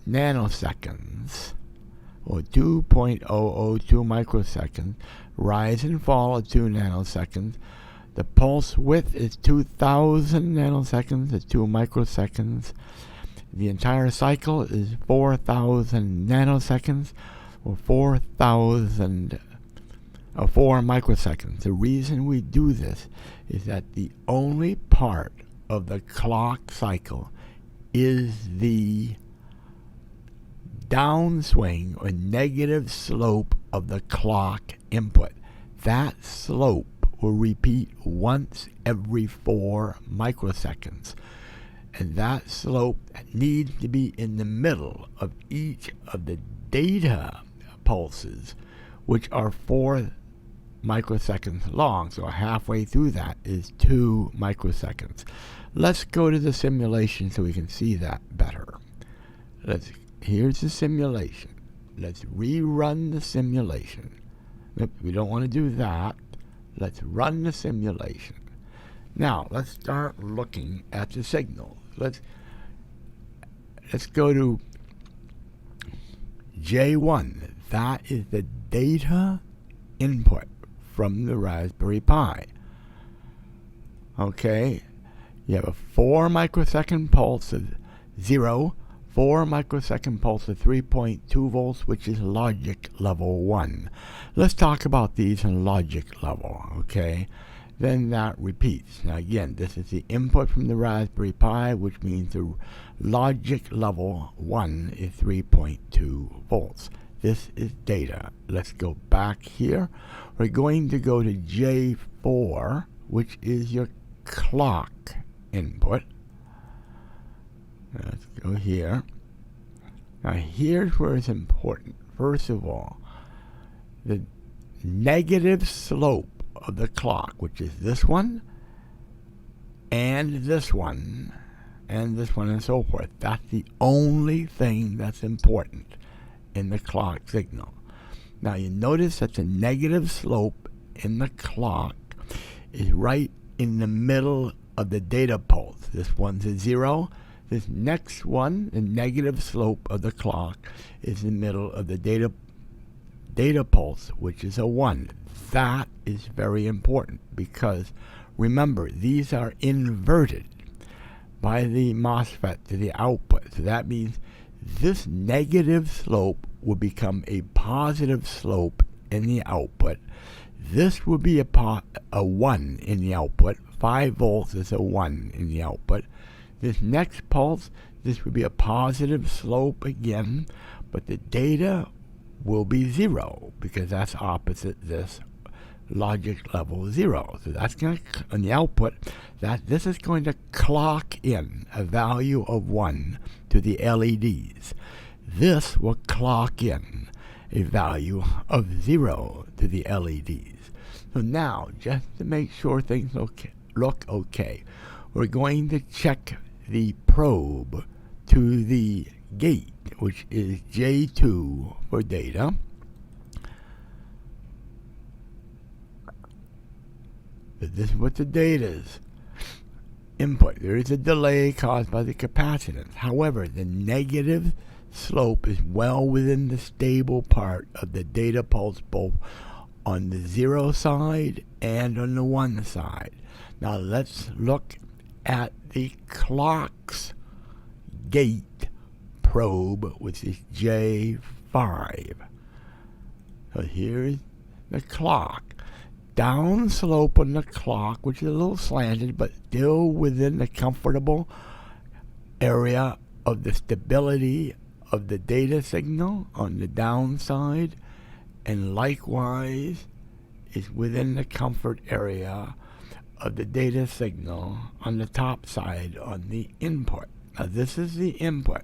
nanoseconds, or 2.002 microseconds. Rise and fall at 2 nanoseconds. The pulse width is 2000 nanoseconds at 2 microseconds. The entire cycle is 4,000 nanoseconds, or 4 microseconds. The reason we do this is that the only part of the clock cycle is the downswing or negative slope of the clock input. That slope will repeat once every 4 microseconds. And that slope needs to be in the middle of each of the data pulses, which are 4 microseconds long. So halfway through that is 2 microseconds. Let's go to the simulation so we can see that better. Here's the simulation. Let's rerun the simulation. We don't want to do that. Let's run the simulation. Now, let's start looking at the signal. Let's go to J1, That is the data input from the Raspberry Pi. Okay, you have a 4 microsecond pulse of 0, 4 microsecond pulse of 3.2 volts, which is logic level 1. Let's talk about these in logic level, okay? Then that repeats. Now again, this is the input from the Raspberry Pi, which means the logic level 1 is 3.2 volts. This is data. Let's go back here. We're going to go to J4, which is your clock input. Let's go here. Now here's where it's important. First of all, the negative slope of the clock, which is this one, and this one, and this one, and so forth. That's the only thing that's important in the clock signal. Now you notice that the negative slope in the clock is right in the middle of the data pulse. This one's a 0. This next one, the negative slope of the clock, is in the middle of the data pulse, which is a 1. That is very important because, remember, these are inverted by the Mosfet to the output. So that means this negative slope will become a positive slope in the output. This will be a 1 in the output. 5 volts is a 1 in the output. This next pulse, this would be a positive slope again, but the data will be 0 because that's opposite this logic level 0. So that's going to, on the output, that this is going to clock in a value of 1 to the LEDs. This will clock in a value of 0 to the LEDs. So now, just to make sure things look okay, we're going to check the probe to the gate, which is J2 for data. This is what the data is. Input. There is a delay caused by the capacitance. However, the negative slope is well within the stable part of the data pulse, both on the 0 side and on the 1 side. Now let's look at the clock's gate probe, which is J5. So here's the clock. Down slope on the clock, which is a little slanted, but still within the comfortable area of the stability of the data signal on the downside, and likewise is within the comfort area of the data signal on the top side on the input. Now this is the input.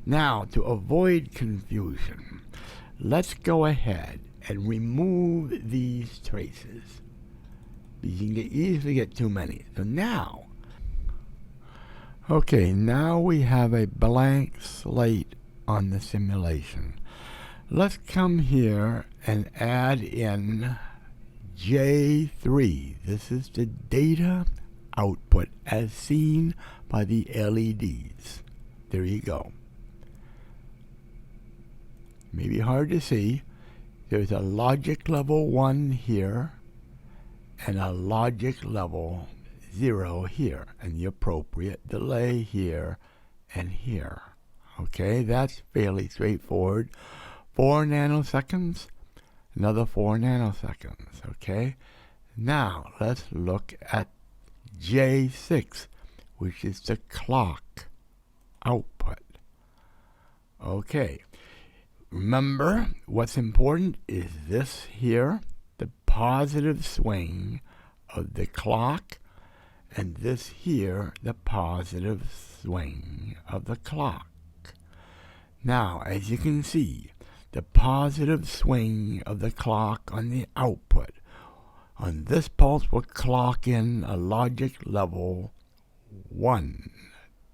Now, to avoid confusion, let's go ahead and remove these traces. You can easily get too many. So now, okay, now we have a blank slate on the simulation. Let's come here and add in J3. This is the data output as seen by the LEDs. There you go. Maybe hard to see. There's a logic level 1 here and a logic level 0 here, and the appropriate delay here and here. Okay, that's fairly straightforward. 4 nanoseconds, another 4 nanoseconds. Okay, now let's look at J6, which is the clock output. Okay, remember what's important is this here, the positive swing of the clock, and this here, the positive swing of the clock. Now, as you can see, the positive swing of the clock on the output on this pulse will clock in a logic level 1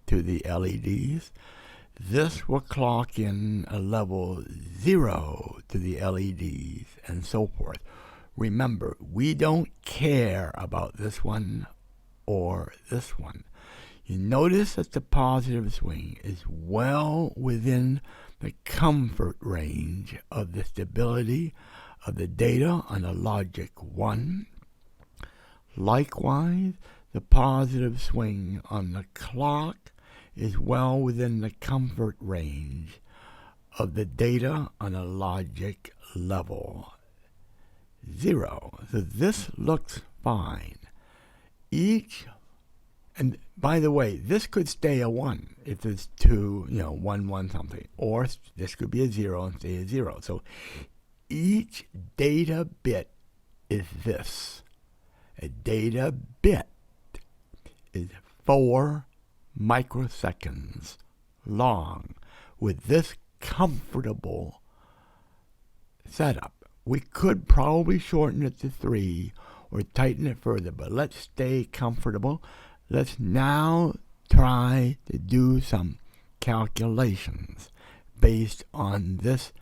to the LEDs. This will clock in a level 0 to the LEDs, and so forth. Remember, we don't care about this one or this one. You notice that the positive swing is well within the comfort range of the stability of the data on a logic 1. Likewise, the positive swing on the clock is well within the comfort range of the data on a logic level 0. So this looks fine. And by the way, this could stay a 1 if it's 2, 1, 1 something. Or this could be a 0 and stay a 0. So each data bit is this. A data bit is 4 microseconds long with this comfortable setup. We could probably shorten it to 3 or tighten it further, but let's stay comfortable. Let's now try to do some calculations based on this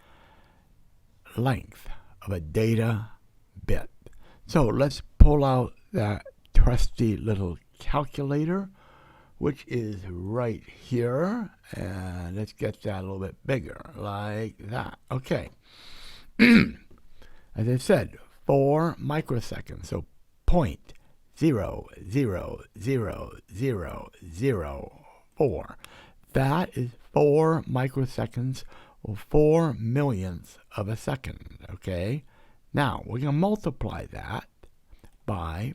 length of a data bit. So let's pull out that trusty little calculator, which is right here, and let's get that a little bit bigger, like that. Okay. As I said, 4 microseconds, so 0.0000004. That is 4 microseconds, or 4 millionths of a second, okay? Now, we're going to multiply that by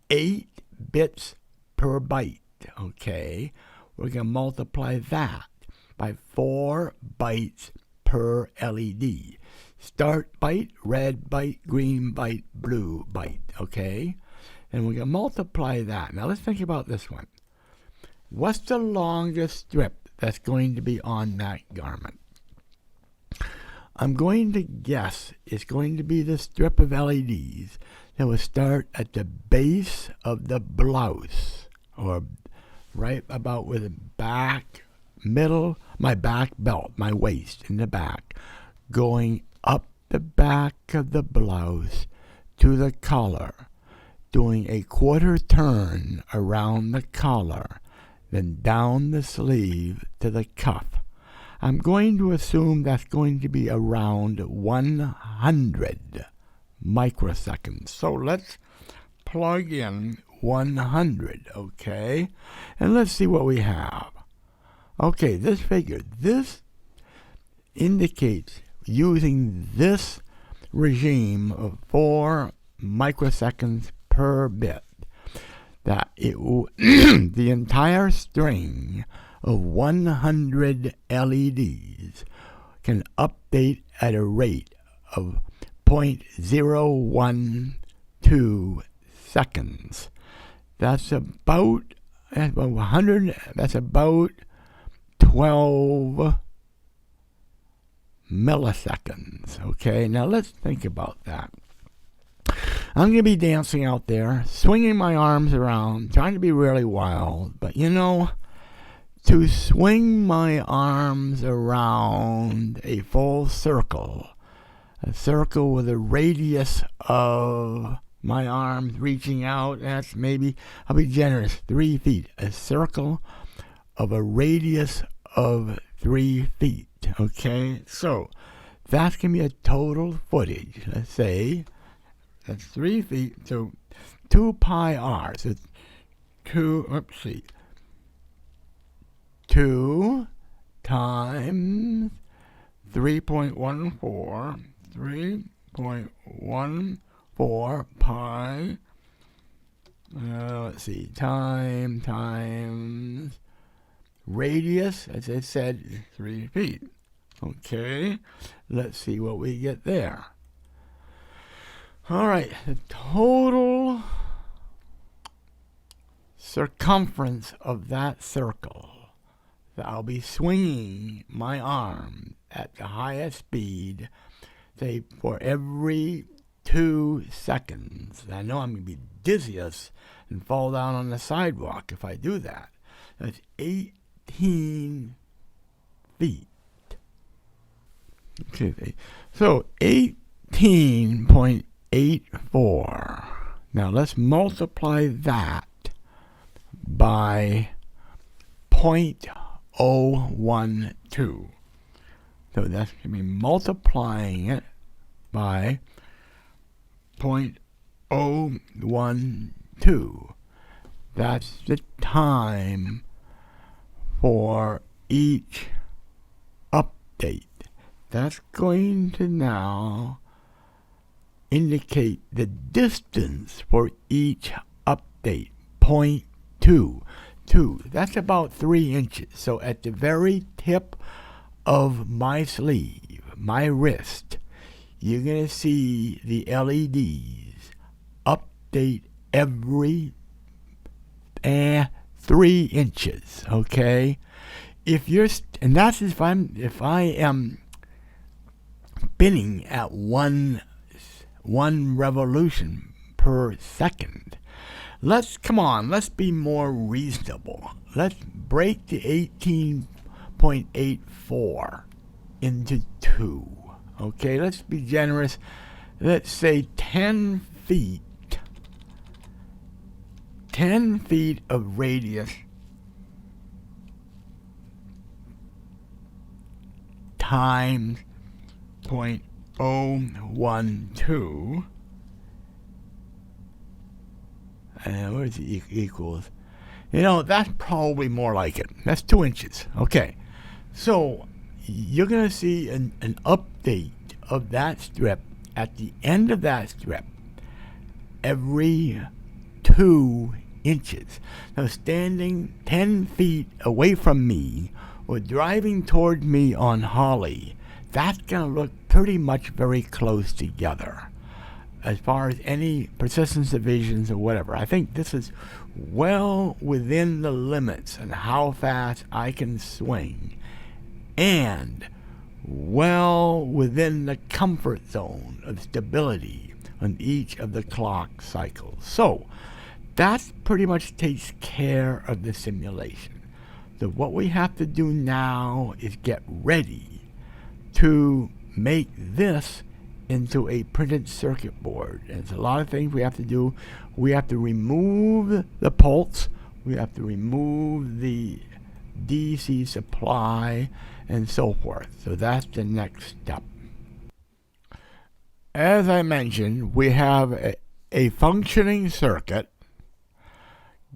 8 bits per byte, okay? We're going to multiply that by 4 bytes per LED. Start byte, red byte, green byte, blue byte, okay? And we're going to multiply that. Now let's think about this one. What's the longest strip that's going to be on that garment? I'm going to guess it's going to be the strip of LEDs that will start at the base of the blouse, or right about where the back, middle, my back belt, my waist in the back, going up the back of the blouse to the collar, doing a quarter turn around the collar, then down the sleeve to the cuff. I'm going to assume that's going to be around 100 microseconds. So let's plug in 100, okay? And let's see what we have. Okay, this figure, this indicates, using this regime of 4 microseconds per bit, that it will the entire string of 100 LEDs can update at a rate of 0.012 seconds. That's about 100. That's about 12 milliseconds. Okay, now let's think about that. I'm going to be dancing out there, swinging my arms around, trying to be really wild. But to swing my arms around a full circle, a circle with a radius of my arms reaching out, that's maybe, I'll be generous, 3 feet. A circle of a radius of 3 feet. Okay, so that's going to be a total footage. Let's say that's 3 feet, so 2 pi r. So 2 times 3.14 pi. Times radius, as I said, 3 feet. Okay, let's see what we get there. All right, the total circumference of that circle that I'll be swinging my arm at the highest speed, say, for every 2 seconds. I know I'm going to be dizziest and fall down on the sidewalk if I do that. That's 18 feet. Okay, so 18.84. Now let's multiply that by 0.012. So that's going to be multiplying it by 0.012. That's the time for each update. That's going to now indicate the distance for each update, 0.22. That's about 3 inches. So at the very tip of my sleeve, my wrist, you're going to see the LEDs update every 3 inches, okay? And that's if I am spinning at one revolution per second. Let's be more reasonable. Let's break the 18.84 into 2. Okay, let's be generous. Let's say 10 feet. 10 feet of radius times 0.012. And where's the equals? That's probably more like it. That's 2 inches. Okay. So you're going to see an update of that strip at the end of that strip every 2 inches. Now, standing 10 feet away from me or driving toward me on Holly, that's going to look pretty much very close together as far as any persistence divisions or whatever. I think this is well within the limits on how fast I can swing and well within the comfort zone of stability on each of the clock cycles. So that pretty much takes care of the simulation. So what we have to do now is get ready to make this into a printed circuit board. And it's a lot of things we have to do. We have to remove the pulse. We have to remove the DC supply and so forth. So that's the next step. As I mentioned, we have a functioning circuit.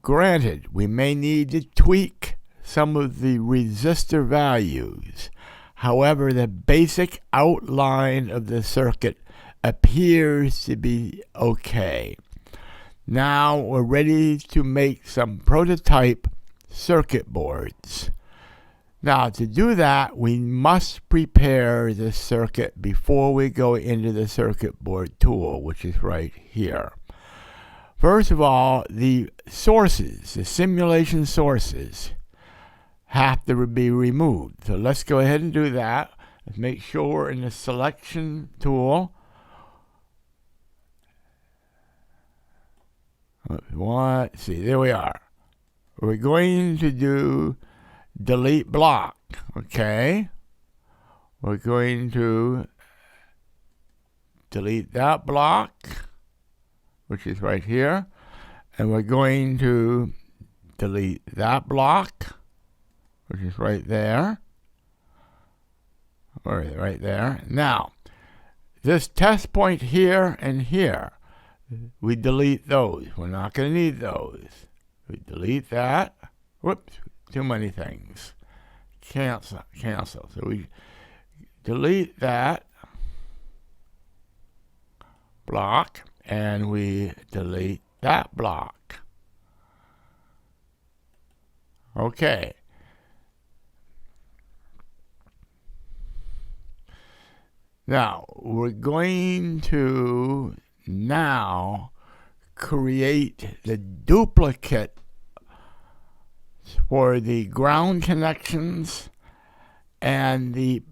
Granted, we may need to tweak some of the resistor values. However, the basic outline of the circuit appears to be okay. Now we're ready to make some prototype circuit boards. Now, to do that, we must prepare the circuit before we go into the circuit board tool, which is right here. First of all, the sources, the simulation sources, have to be removed. So let's go ahead and do that. Let's make sure we're in the selection tool. Let's see, there we are. We're going to do delete block, okay? We're going to delete that block, which is right here, and we're going to delete that block, which is right there, or right there. Now, this test point here and here, we delete those. We're not going to need those. We delete that. Whoops, too many things. Cancel. So we delete that block, and we delete that block. Okay. Now, we're going to now create the duplicate for the ground connections and the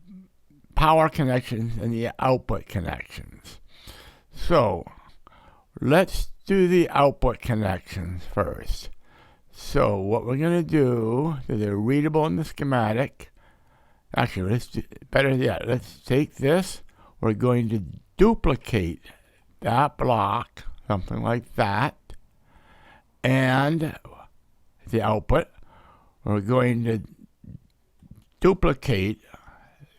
power connections and the output connections. So, let's do the output connections first. So, what we're going to do, so they're readable in the schematic. Actually, let's take this. We're going to duplicate that block, something like that, and the output. We're going to duplicate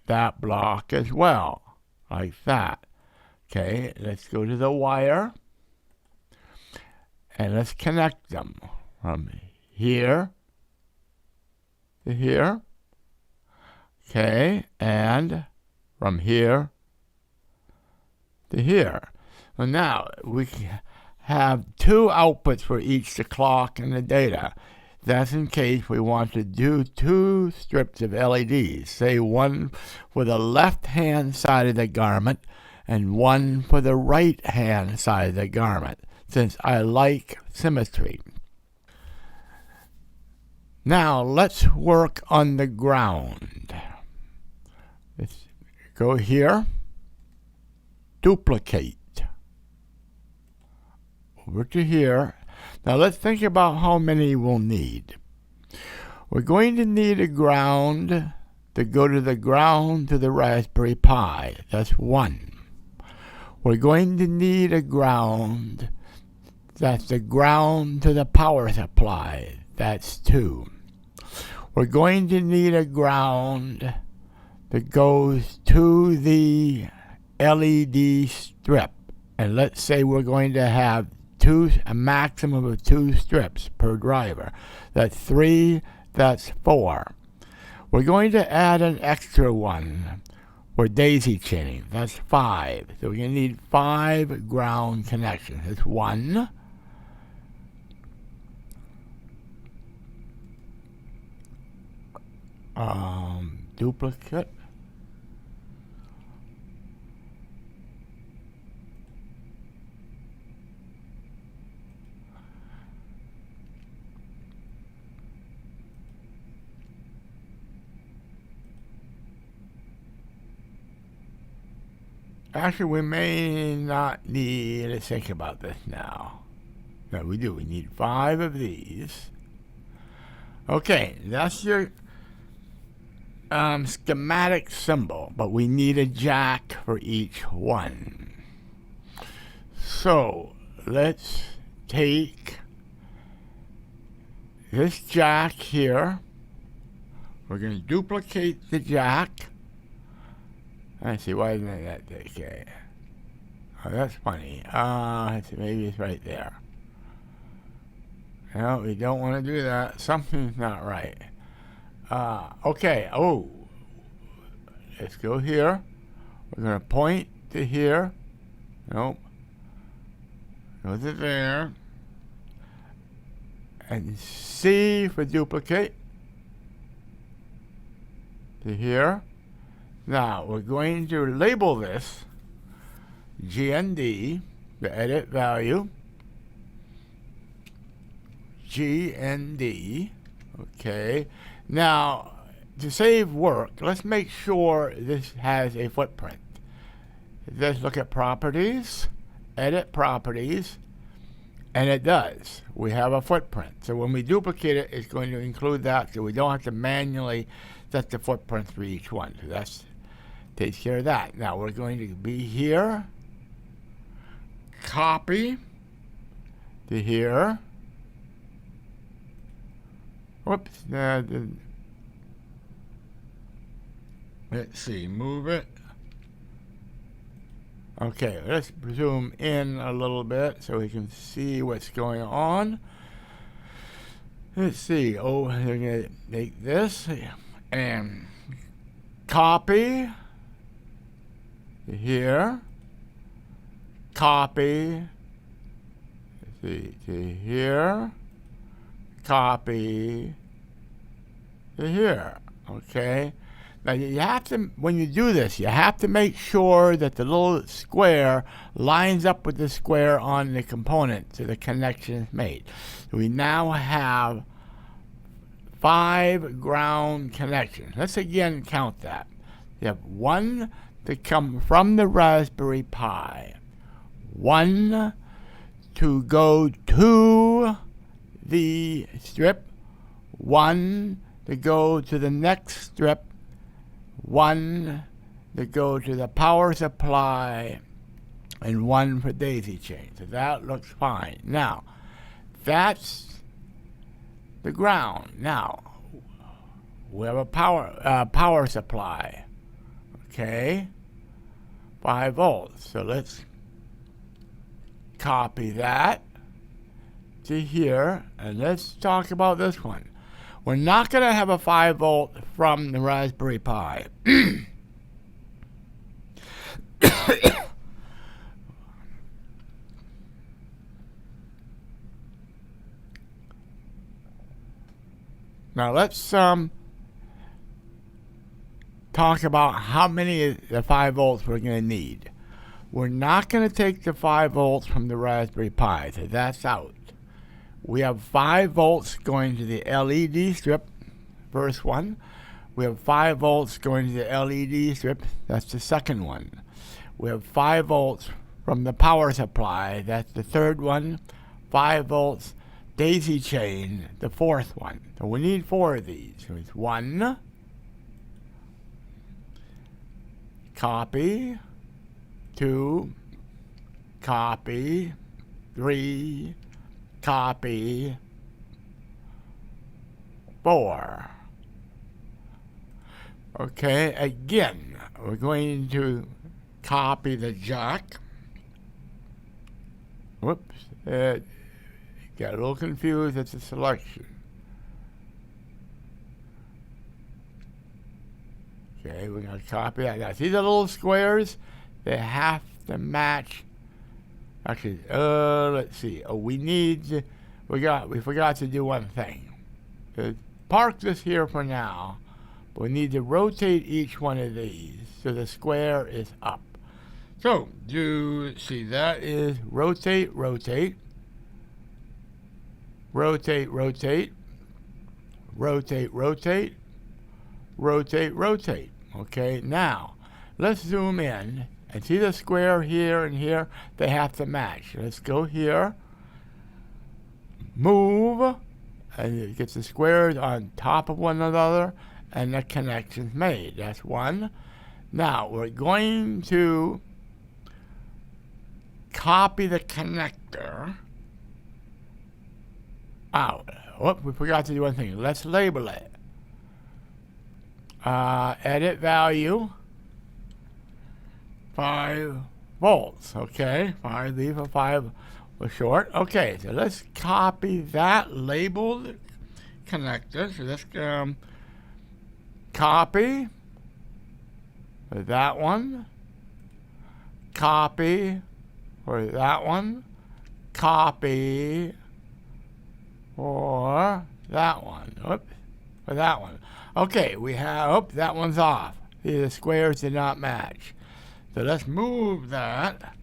that block as well, like that. Okay, let's go to the wire, and let's connect them from here to here. Okay, and from here to here. Well, now we have two outputs for each, the clock and the data. That's in case we want to do two strips of LEDs, say one for the left-hand side of the garment and one for the right-hand side of the garment, since I like symmetry. Now let's work on the ground. Let's go here, duplicate, over to here. Now let's think about how many we'll need. We're going to need a ground to go to the ground to the Raspberry Pi. That's one. We're going to need a ground that's the ground to the power supply. That's two. We're going to need a ground that goes to the LED strip. And let's say we're going to have a maximum of 2 strips per driver. That's 3, that's 4. We're going to add an extra one for daisy chaining. That's 5. So we're going to need 5 ground connections. That's 1. Duplicate. Actually, we may not need to think about this now. No, we do. We need 5 of these. Okay, that's your schematic symbol, but we need a jack for each one. So let's take this jack here. We're going to duplicate the jack. Let's see, why isn't that okay? Oh, that's funny. Let's see, maybe it's right there. No, we don't want to do that. Something's not right. Okay. Oh, let's go here. We're going to point to here. Nope. Go to there. And C for duplicate. To here. Now, we're going to label this GND, the edit value. GND. Okay. Now, to save work, let's make sure this has a footprint. Let's look at properties, edit properties, and it does. We have a footprint. So when we duplicate it, it's going to include that, so we don't have to manually set the footprint for each one. So that's takes care of that. Now we're going to be here, copy to here. Whoops. Let's see, move it. Okay, let's zoom in a little bit so we can see what's going on. Let's see. Oh, we're going to make this and copy to here. Copy to here. Copy to here. Okay. Now you have to, when you do this, you have to make sure that the little square lines up with the square on the component so the connection is made. So we now have 5 ground connections. Let's again count that. You have 1 to come from the Raspberry Pi, 1 to go to the strip, 1 to go to the next strip, 1 to go to the power supply, and 1 for daisy chain. So that looks fine. Now, that's the ground. Now, we have a power supply. Okay, 5 volts. So let's copy that to here, and let's talk about this one. We're not going to have a 5 volt from the Raspberry Pi. Now let's talk about how many of the 5 volts we're going to need. We're not going to take the 5 volts from the Raspberry Pi, so that's out. We have 5 volts going to the LED strip, first one. We have 5 volts going to the LED strip, that's the second one. We have 5 volts from the power supply, that's the third one. 5 volts daisy chain, the fourth one. So we need 4 of these. So it's 1, copy, 2, copy, 3, copy, 4. Okay, again, we're going to copy the jack. Whoops, got a little confused at the selection. Okay, we're going to copy that. Now, see the little squares? They have to match. Actually, let's see. We forgot to do one thing. Park this here for now. But we need to rotate each one of these so the square is up. So, see, that is rotate, rotate. Rotate, rotate, rotate, rotate, rotate, rotate. Okay, now let's zoom in and see the square here and here. They have to match. Let's go here, move, and it gets the squares on top of one another, and the connection's made. That's one. Now we're going to copy the connector out. Whoop, we forgot to do one thing. Let's label it. Edit value 5 volts. Okay, 5, leave a 5 was short. Okay, so let's copy that labeled connector. So let's copy for that one, copy for that one, copy for that one. Oops, for that one. Okay, we have, that one's off. See, the squares did not match. So let's move that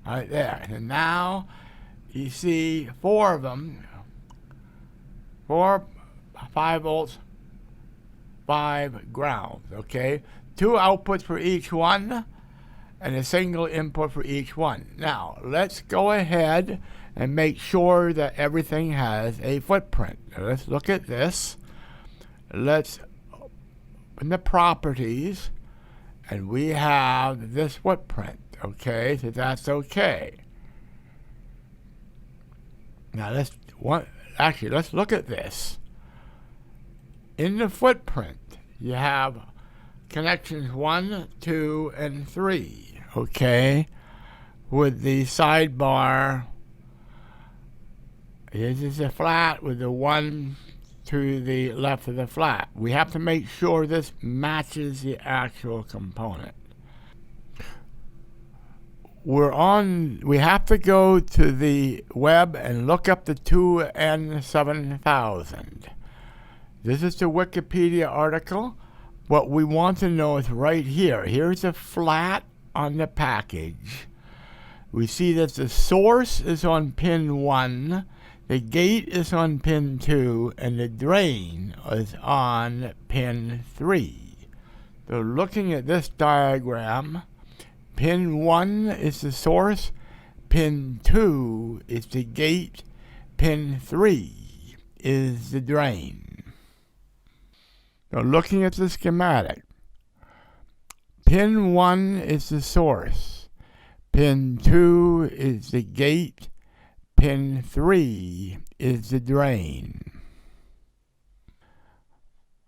right there. And now you see 4 of them. 4, 5 volts, 5 grounds. Okay, 2 outputs for each one, and a single input for each one. Now, let's go ahead and make sure that everything has a footprint. Now, let's look at this. Let's open the properties, and we have this footprint. Okay, so that's okay. Now, let's look at this. In the footprint, you have connections 1, 2, and 3. Okay, with the sidebar, this is a flat with the 1 to the left of the flat. We have to make sure this matches the actual component. We have to go to the web and look up the 2N7000. This is the Wikipedia article. What we want to know is right here. Here's a flat on the package. We see that the source is on pin 1, the gate is on pin 2, and the drain is on pin 3. So looking at this diagram, pin 1 is the source, pin 2 is the gate, pin 3 is the drain. Now looking at the schematic, pin 1 is the source, pin 2 is the gate, pin 3 is the drain.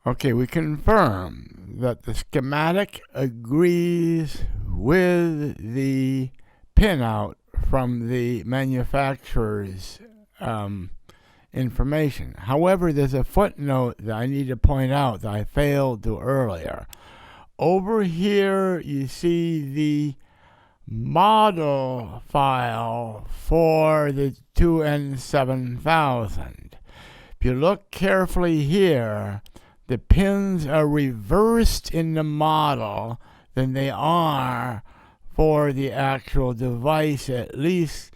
Okay, we confirm that the schematic agrees with the pinout from the manufacturer's information. However, there's a footnote that I need to point out that I failed to earlier. Over here, you see the model file for the 2N7000. If you look carefully here, the pins are reversed in the model than they are for the actual device, at least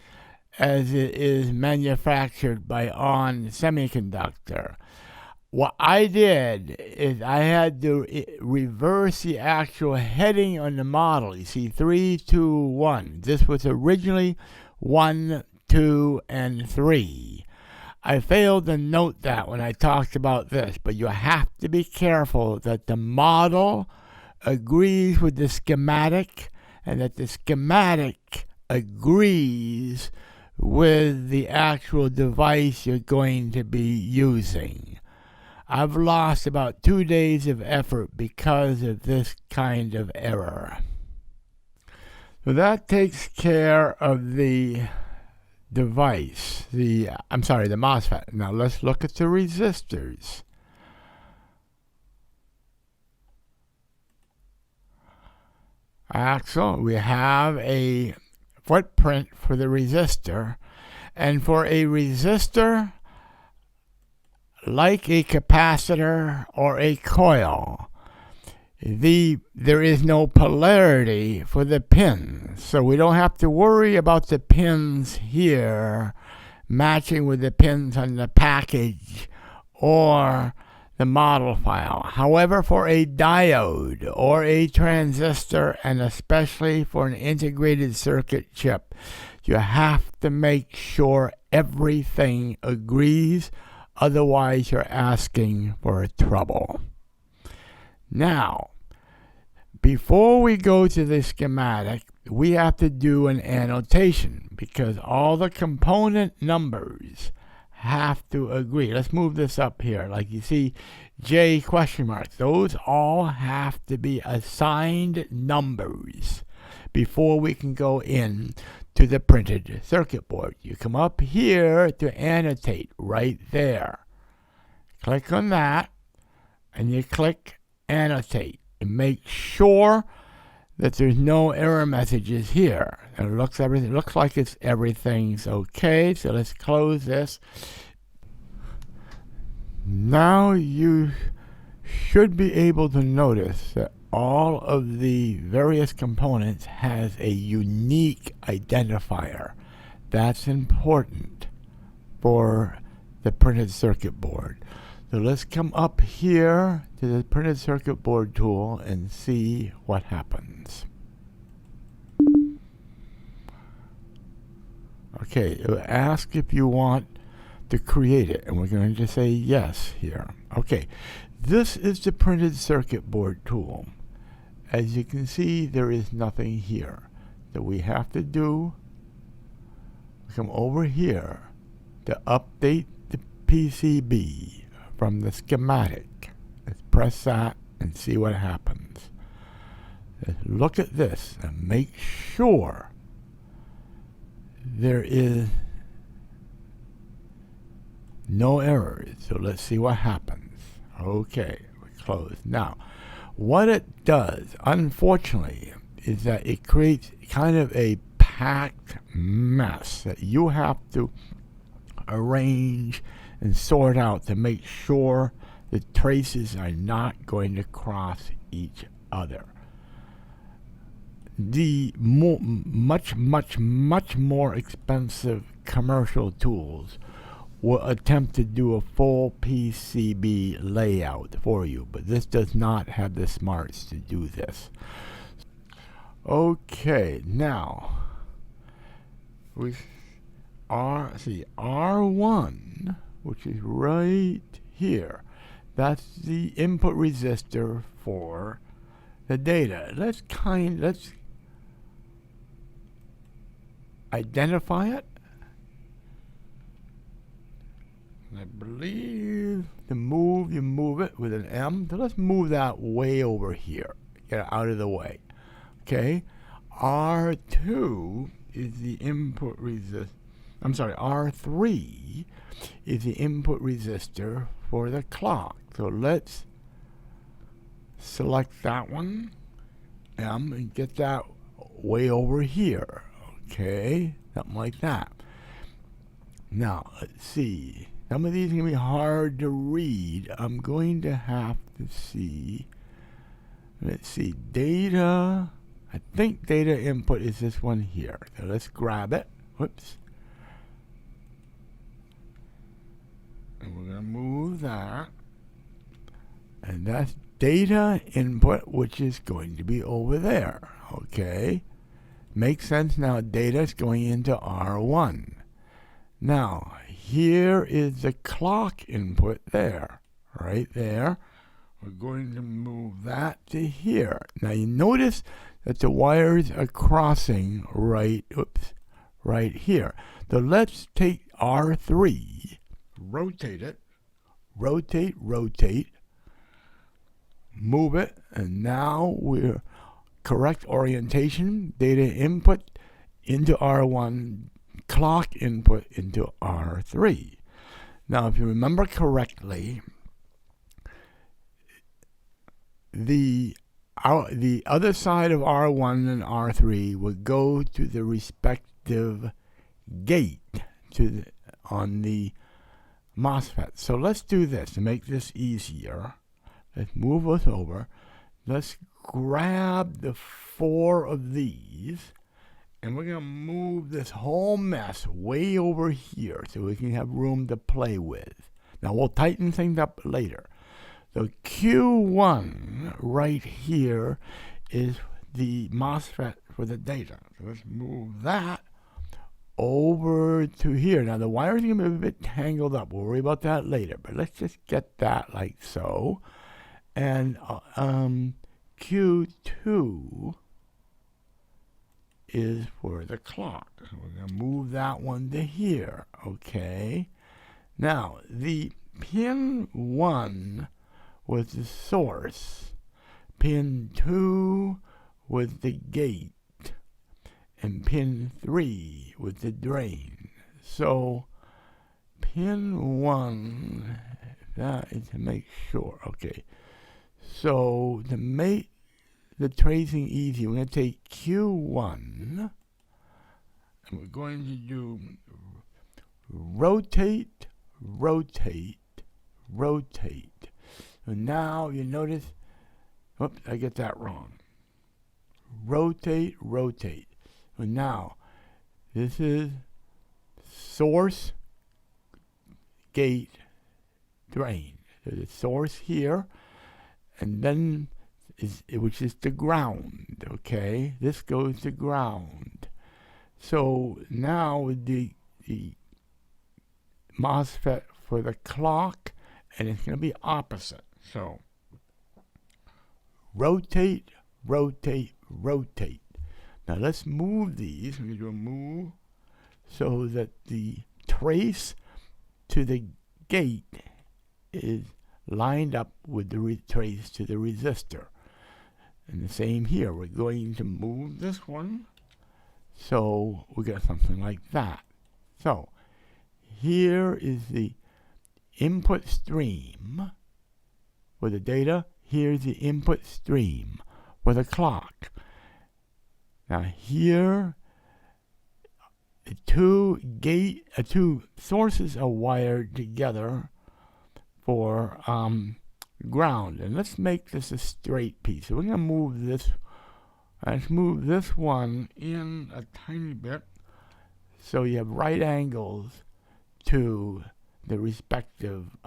as it is manufactured by ON Semiconductor. What I did is I had to reverse the actual heading on the model. You see 3, 2, 1. This was originally 1, 2, and 3. I failed to note that when I talked about this, but you have to be careful that the model agrees with the schematic and that the schematic agrees with the actual device you're going to be using. I've lost about 2 days of effort because of this kind of error. So that takes care of the device, the Mosfet. Now let's look at the resistors. Axle, we have a footprint for the resistor, and for a resistor, like a capacitor or a coil, there is no polarity for the pins, so we don't have to worry about the pins here matching with the pins on the package or the model file. However, for a diode or a transistor, and especially for an integrated circuit chip, you have to make sure everything agrees. Otherwise, you're asking for trouble. Now, before we go to the schematic, we have to do an annotation because all the component numbers have to agree. Let's move this up here. Like you see, J question marks. Those all have to be assigned numbers before we can go in to the printed circuit board. You come up here to annotate right there. Click on that and you click annotate and make sure that there's no error messages here. And it looks like everything's okay. So let's close this. Now you should be able to notice that all of the various components has a unique identifier. That's important for the printed circuit board. So let's come up here to the printed circuit board tool and see what happens. Okay, it will ask if you want to create it, and we're going to say yes here. Okay, this is the printed circuit board tool. As you can see, there is nothing here that we have to do. Come over here to update the PCB from the schematic. Let's press that and see what happens. Let's look at this and make sure there is no errors. So let's see what happens. Okay, we close. Now, what it does, unfortunately, is that it creates kind of a packed mess that you have to arrange and sort out to make sure the traces are not going to cross each other. The much more expensive commercial tools will attempt to do a full PCB layout for you, but this does not have the smarts to do this. Okay, now we R1, which is right here. That's the input resistor for the data. Let's identify it. And I believe to move, you move it with an M. So let's move that way over here. Get it out of the way. Okay. R2 is the input resist. I'm sorry, R3 is the input resistor for the clock. So let's select that one, M, and get that way over here. Okay, something like that. Now, let's see. Some of these are going to be hard to read. I'm going to have to see. Let's see, data. I think data input is this one here. So let's grab it. Whoops. And we're going to move that. And that's data input, which is going to be over there. Okay. Makes sense now. Data is going into R1. Now, here is the clock input there. Right there. We're going to move that to here. Now, you notice that the wires are crossing right here. So let's take R3, rotate it, rotate, move it, and now we're correct orientation, data input into R1, clock input into R3. Now, if you remember correctly, the other side of R1 and R3 would go to the respective gate on the Mosfet. So let's do this to make this easier. Let's move us over. Let's grab the 4 of these, and we're going to move this whole mess way over here so we can have room to play with. Now, we'll tighten things up later. So Q1 right here is the Mosfet for the data. So let's move that over to here. Now, the wires are going to be a bit tangled up. We'll worry about that later, but let's just get that like so. And Q2 is for the clock. So we're going to move that one to here. Okay. Now, the pin 1 was the source. Pin 2 was the gate. And pin 3 was the drain. So, pin 1, that is to make sure. Okay. So, to make the tracing easy, we're going to take Q1, and we're going to do rotate. So now you notice, oops, I get that wrong. Rotate. So now, this is source, gate, drain. So the source here, and then which is the ground, okay? This goes to ground. So now the Mosfet for the clock, and it's going to be opposite. So rotate. Now let's move these. We're going to do a move so that the trace to the gate is lined up with the trace to the resistor. And the same here. We're going to move this one so we get something like that. So here is the input stream for the data. Here's the input stream for the clock. Now here, the two sources are wired together for ground. And let's make this a straight piece. So we're going to move this. Let's move this one in a tiny bit so you have right angles to the respective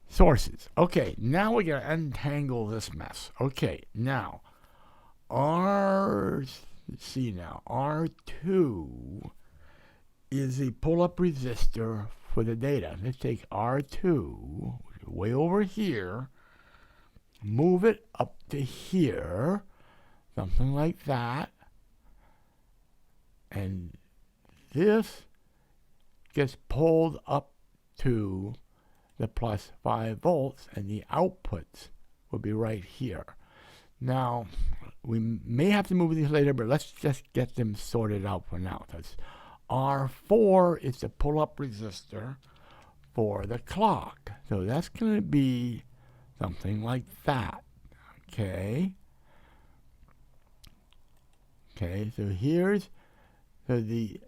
sources. Okay, now we're going to untangle this mess. Okay, now let's see now, R2 is the pull-up resistor for the data. Let's take R2, which is way over here, move it up to here, something like that, and this gets pulled up to the plus 5 volts, and the outputs will be right here. Now, we may have to move these later, but let's just get them sorted out for now. That's R4 is the pull-up resistor for the clock. So that's going to be something like that. Okay. Okay, so here's the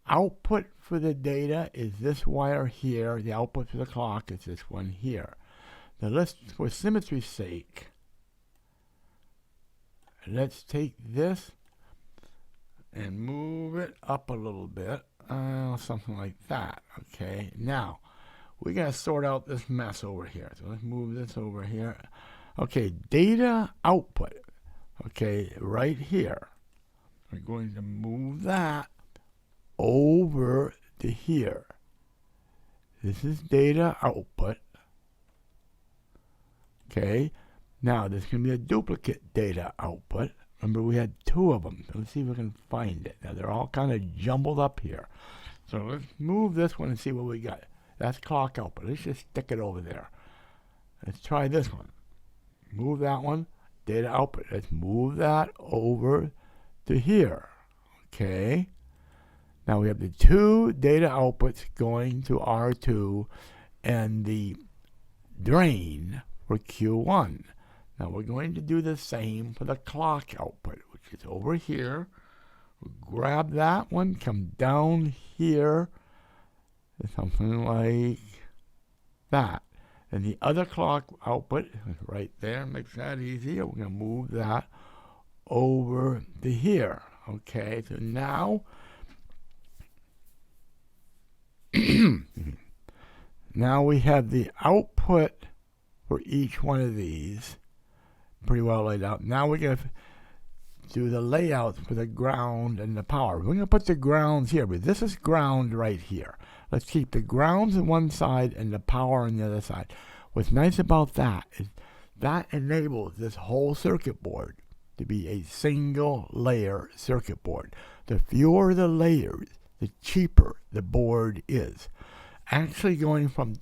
output for the data is this wire here. The output for the clock is this one here. Now let's, for symmetry's sake, let's take this and move it up a little bit, something like that. Okay, now we gotta sort out this mess over here. So let's move this over here. Okay, data output. Okay, right here. We're going to move that over to here. This is data output. Okay, now there's going to be a duplicate data output. Remember, we had 2 of them. Let's see if we can find it. Now, they're all kind of jumbled up here. So let's move this one and see what we got. That's clock output. Let's just stick it over there. Let's try this one. Move that one. Data output. Let's move that over to here. Okay. Now we have the 2 data outputs going to R2 and the drain for Q1. Now we're going to do the same for the clock output, which is over here. We'll grab that one, come down here, something like that. And the other clock output is right there, makes that easier. We're going to move that over to here. Okay, so now, now we have the output for each one of these pretty well laid out. Now we're going to do the layouts for the ground and the power. We're going to put the grounds here, but this is ground right here. Let's keep the grounds on one side and the power on the other side. What's nice about that is that enables this whole circuit board to be a single layer circuit board. The fewer the layers, the cheaper the board is. Actually going from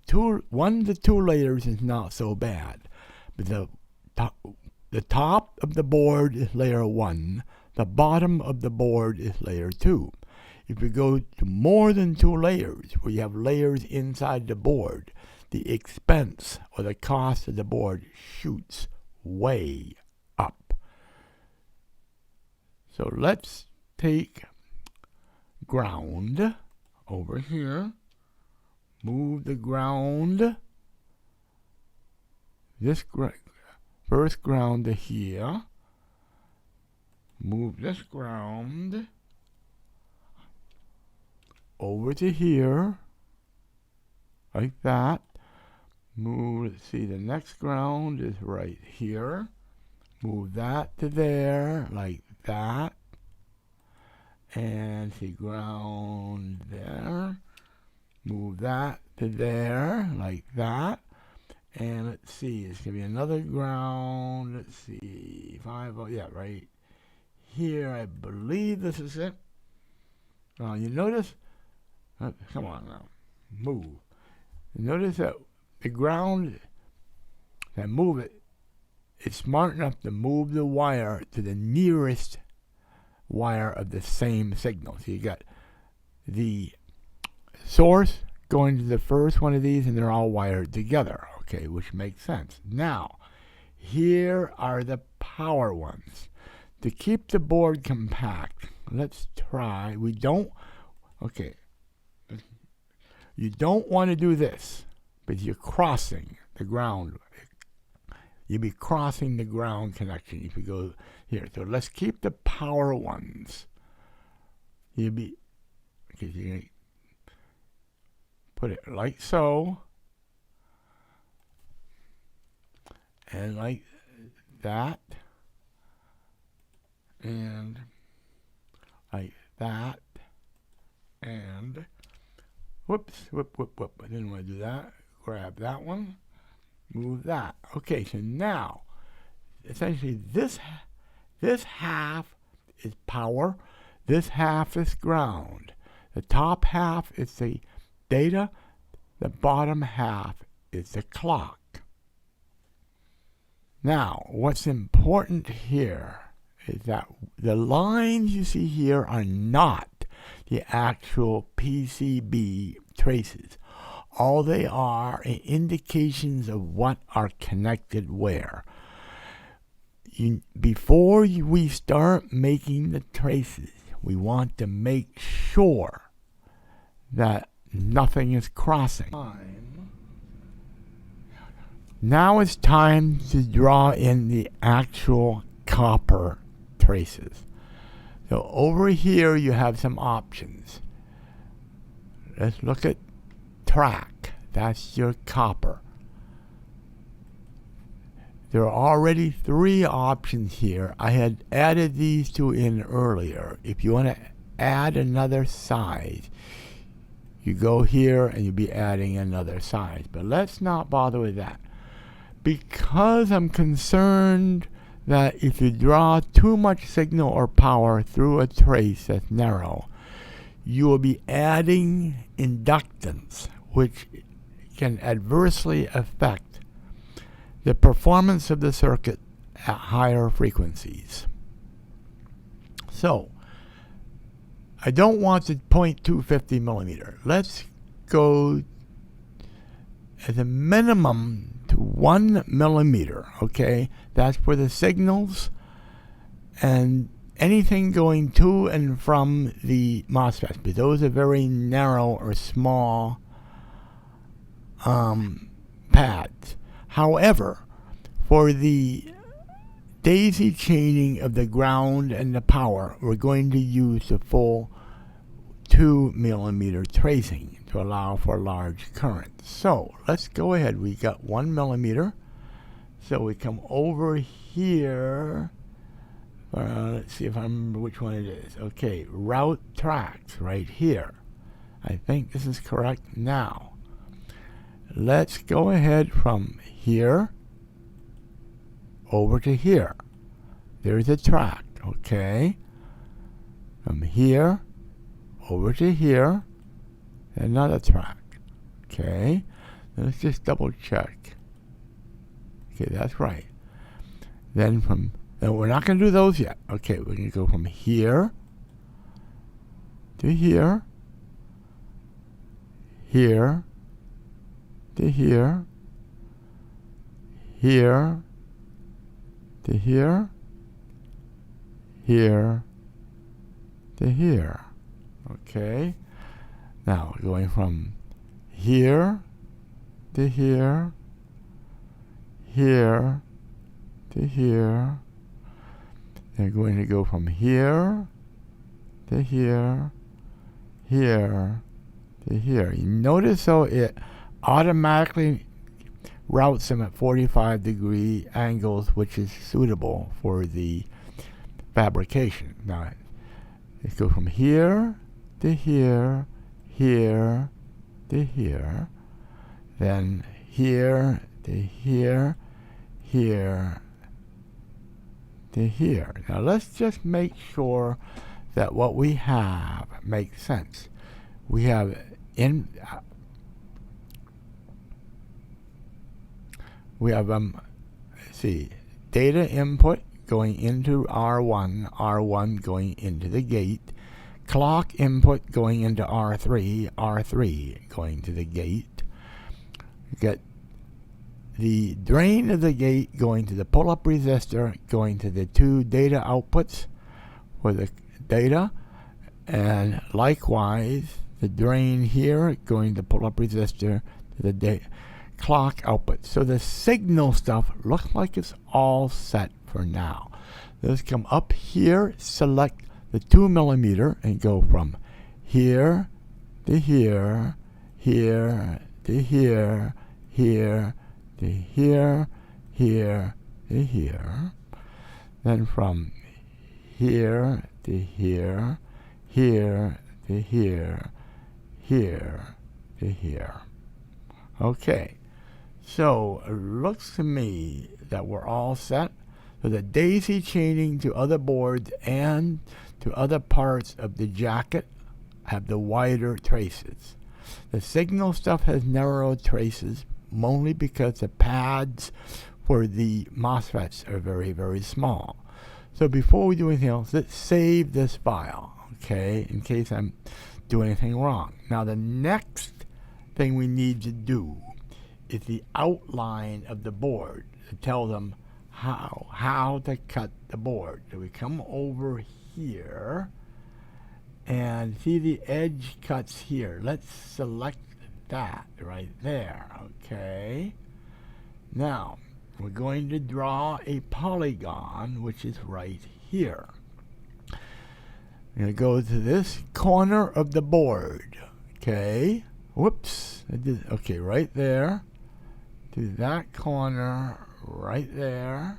1 to 2 layers is not so bad. But the top of the board is layer 1. The bottom of the board is layer 2. If you go to more than 2 layers, where you have layers inside the board, the expense or the cost of the board shoots way up. So let's take ground over here. Move the ground, this first ground to here. Move this ground over to here, like that. Move, see, the next ground is right here. Move that to there, like that. And see, ground there. Move that to there, like that. And let's see, it's going to be another ground. Let's see, 5, oh, yeah, right here. I believe this is it. You notice, come on now, move. You notice that the ground, that move it, it's smart enough to move the wire to the nearest wire of the same signal. So you got the source going to the first one of these, and they're all wired together, okay, which makes sense. Now, here are the power ones. To keep the board compact, let's try, you don't want to do this, but you're crossing the ground. You'll be crossing the ground connection if you go here. So let's keep the power ones. You'll be, okay, you're going to put it like so, and like that, and like that, and whoops, whoop, I didn't want to do that. Grab that one, move that. Okay, so now, essentially this half is power, this half is ground. The top half is the data. The bottom half is the clock. Now, what's important here is that the lines you see here are not the actual PCB traces. All they are indications of what are connected where. Before we start making the traces, we want to make sure that nothing is crossing. Now it's time to draw in the actual copper traces. So over here you have some options. Let's look at track. That's your copper. There are already 3 options here. I had added these 2 in earlier. If you want to add another size, you go here and you'll be adding another size. But let's not bother with that, because I'm concerned that if you draw too much signal or power through a trace that's narrow, you will be adding inductance, which can adversely affect the performance of the circuit at higher frequencies. So, I don't want the 0.250 millimeter. Let's go as a minimum to 1 millimeter, okay? That's for the signals and anything going to and from the Mosfets, but those are very narrow or small pads. However, for the daisy chaining of the ground and the power, we're going to use the full 2 millimeter tracing to allow for large currents. So let's go ahead. We got 1 millimeter. So we come over here. Let's see if I remember which one it is. Okay, route tracks right here. I think this is correct. Now, let's go ahead from here over to here. There's a track, okay? From here over to here, another track, okay? Let's just double check. Okay, that's right. Then we're not going to do those yet. Okay, we're going to go from here to here, here to here, here to here, here to here. Okay? Now, going from here to here, here to here. They're going to go from here to here, here to here. You notice how it automatically routes them at 45-degree angles, which is suitable for the fabrication. Now, let's go from here to here, here to here, then here to here, here to here. Now let's just make sure that what we have makes sense. We have data input going into R1, R1 going into the gate, clock input going into R3, R3 going to the gate. You get the drain of the gate going to the pull-up resistor, going to the 2 data outputs for the data, and likewise the drain here going to pull-up resistor to the clock output. So the signal stuff looks like it's all set for now. Let's come up here, select the 2 millimeter, and go from here to here, here to here, here to here, here to here. Then from here to here, here to here, here to here. Okay. So it looks to me that we're all set. So the daisy chaining to other boards and to other parts of the jacket have the wider traces. The signal stuff has narrow traces, only because the pads for the MOSFETs are very, very small. So before we do anything else, let's save this file, okay, in case I'm doing anything wrong. Now the next thing we need to do is the outline of the board to tell them how to cut the board. So we come over here and see the edge cuts here. Let's select that right there, okay. Now we're going to draw a polygon, which is right here. I'm going to go to this corner of the board, okay. Whoops, okay, right there. To that corner right there.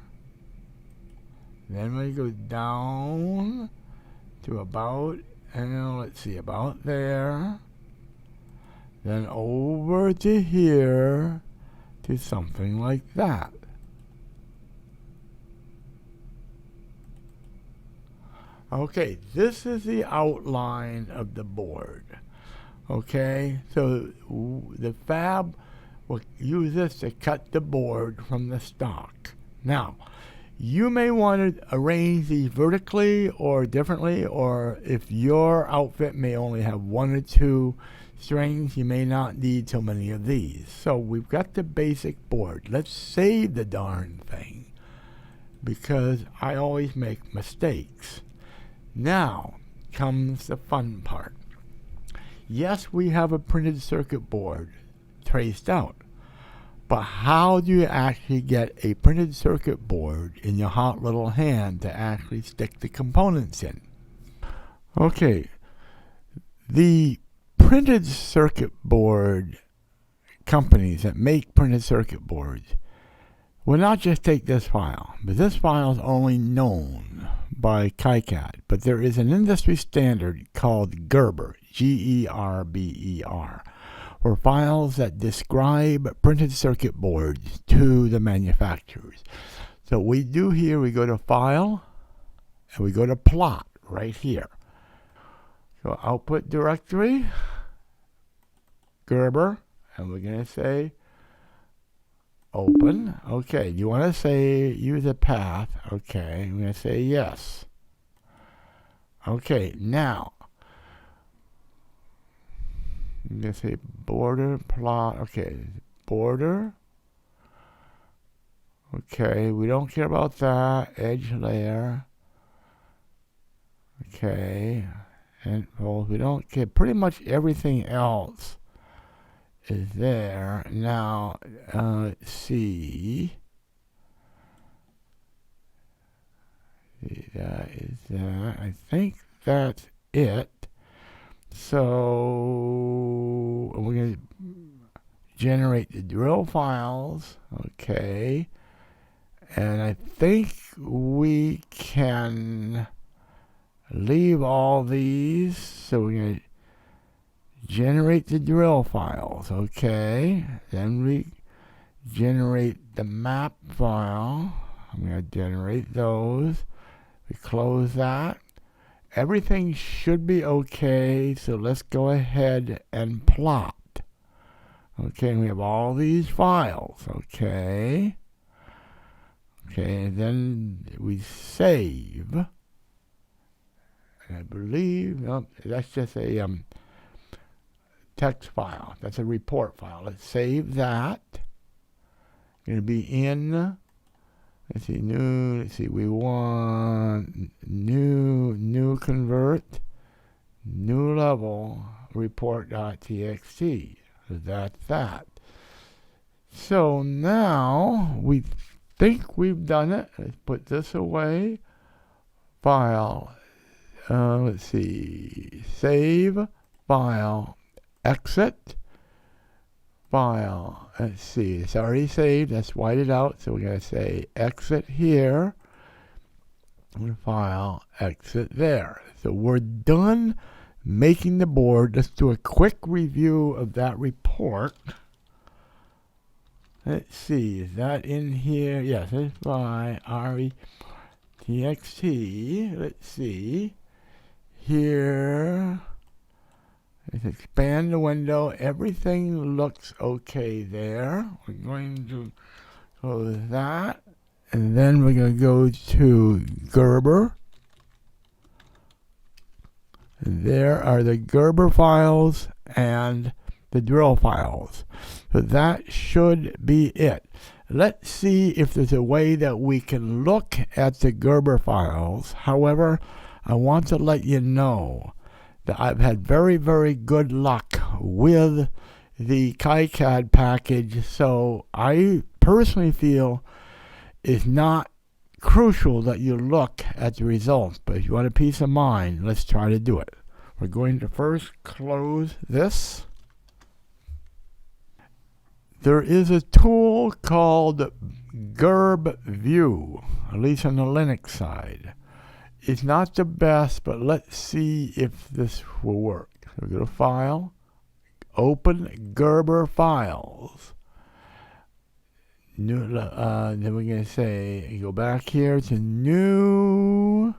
Then we go down to about, and let's see, about there. Then over to here to something like that. Okay, this is the outline of the board. Okay, so the fab will use this to cut the board from the stock. Now, you may want to arrange these vertically or differently, or if your outfit may only have 1 or 2 strings, you may not need so many of these. So we've got the basic board. Let's save the darn thing, because I always make mistakes. Now comes the fun part. Yes, we have a printed circuit board traced out, but how do you actually get a printed circuit board in your hot little hand to actually stick the components in? Okay, the printed circuit board companies that make printed circuit boards will not just take this file, but this file is only known by Kicad, but there is an industry standard called Gerber, G-E-R-B-E-R, or files that describe printed circuit boards to the manufacturers. So what we do here, we go to File, and we go to Plot right here. So Output Directory, Gerber, and we're going to say Open. Okay, you want to say use a path. Okay, I'm going to say yes. Okay, now I'm going to say border plot. Okay, border. Okay, we don't care about that. Edge layer. Okay, and well, we don't care. Pretty much everything else is there. Now, let's see. That is that. I think that's it. So we're going to generate the drill files. Okay. And I think we can leave all these. So we're going to generate the drill files. Okay. Then we generate the map file. I'm going to generate those. We close that. Everything should be okay, so let's go ahead and plot. Okay, and we have all these files. Okay. Okay, and then we save. And I believe, nope, that's just a text file. That's a report file. Let's save that. Going to be in. Let's see, new, let's see, we want new convert, new level, report.txt. That's that. So now we think we've done it. Let's put this away. File, let's see, save, file, exit. File, let's see, it's already saved, that's whited out, so we're going to say exit here, file, exit there. So we're done making the board. Let's do a quick review of that report. Let's see, is that in here? Yes, it's by RETXT. Let's see, here, Let's expand the window. Everything looks okay there. We're going to close that. And then we're going to go to Gerber. And there are the Gerber files and the drill files. So that should be it. Let's see if there's a way that we can look at the Gerber files. However, I want to let you know that I've had very, very good luck with the Kicad package. So I personally feel it's not crucial that you look at the results. But if you want a peace of mind, let's try to do it. We're going to first close this. There is a tool called Gerber View, at least on the Linux side. It's not the best, but let's see if this will work. So go to File, Open Gerber Files. Then we're going to say, go back here to New,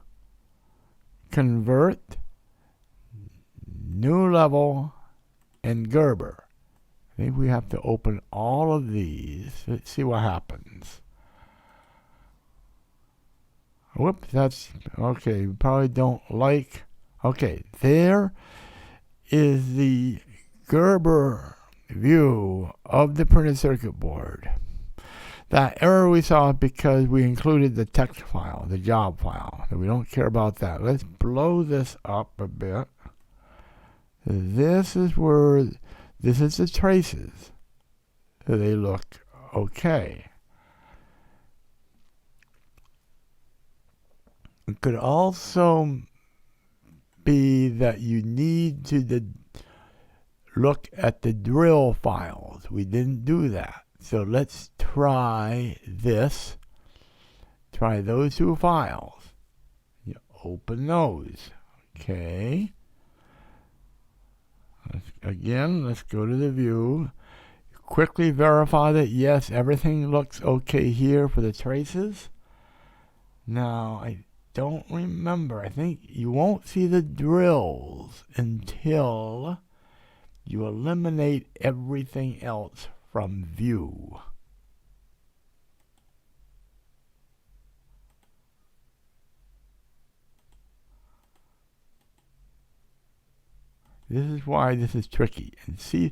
Convert, New Level, and Gerber. I think we have to open all of these. Let's see what happens. Whoops, that's okay. We probably don't like. Okay, there is the Gerber view of the printed circuit board. That error we saw because we included the text file, the job file. So we don't care about that. Let's blow this up a bit. This is where, this is the traces. So they look okay. It could also be that you need to look at the drill files. We didn't do that. So let's try this. Try those two files. You open those. Okay. Let's go to the view. Quickly verify that yes, everything looks okay here for the traces. Now, I don't remember. I think you won't see the drills until you eliminate everything else from view. This is why this is tricky. And see,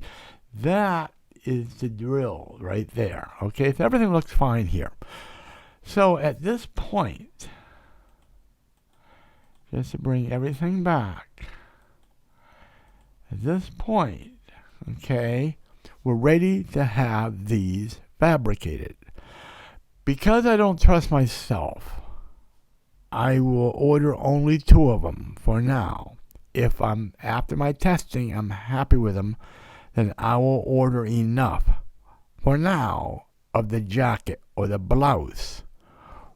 that is the drill right there. Okay, so everything looks fine here. So at this point, just to bring everything back, at this point, okay, we're ready to have these fabricated. Because I don't trust myself, I will order only 2 of them for now. If I'm, after my testing, I'm happy with them, then I will order enough for now of the jacket or the blouse.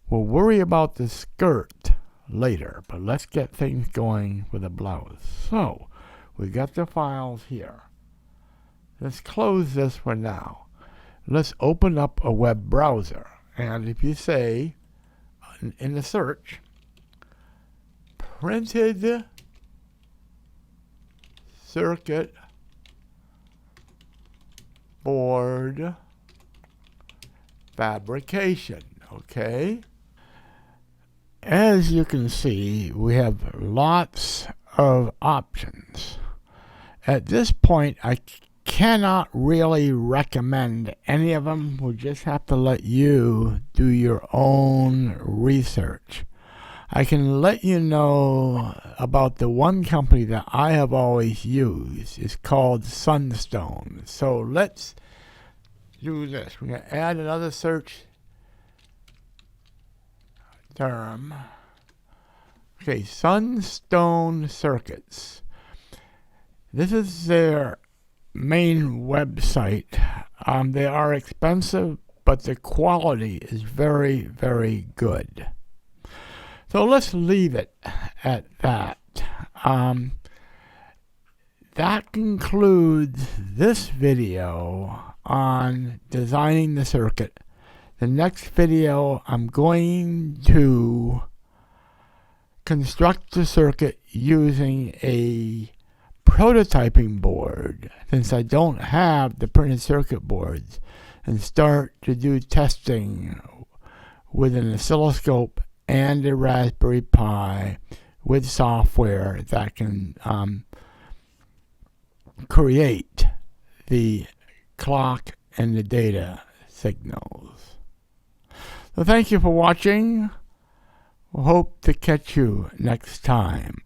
We'll worry about the skirt later, but let's get things going with the blouse. So, we got the files here. Let's close this for now. Let's open up a web browser. And if you say, in the search, printed circuit board fabrication, okay? As you can see, we have lots of options. At this point, I cannot really recommend any of them. We'll just have to let you do your own research. I can let you know about the one company that I have always used. It's called Sunstone. So let's do this. We're going to add another search term. Okay, Sunstone Circuits. This is their main website. They are expensive, but the quality is very, very good. So let's leave it at that. That concludes this video on designing the circuit. The next video, I'm going to construct the circuit using a prototyping board, since I don't have the printed circuit boards, and start to do testing with an oscilloscope and a Raspberry Pi with software that can create the clock and the data signals. So thank you for watching. We'll hope to catch you next time.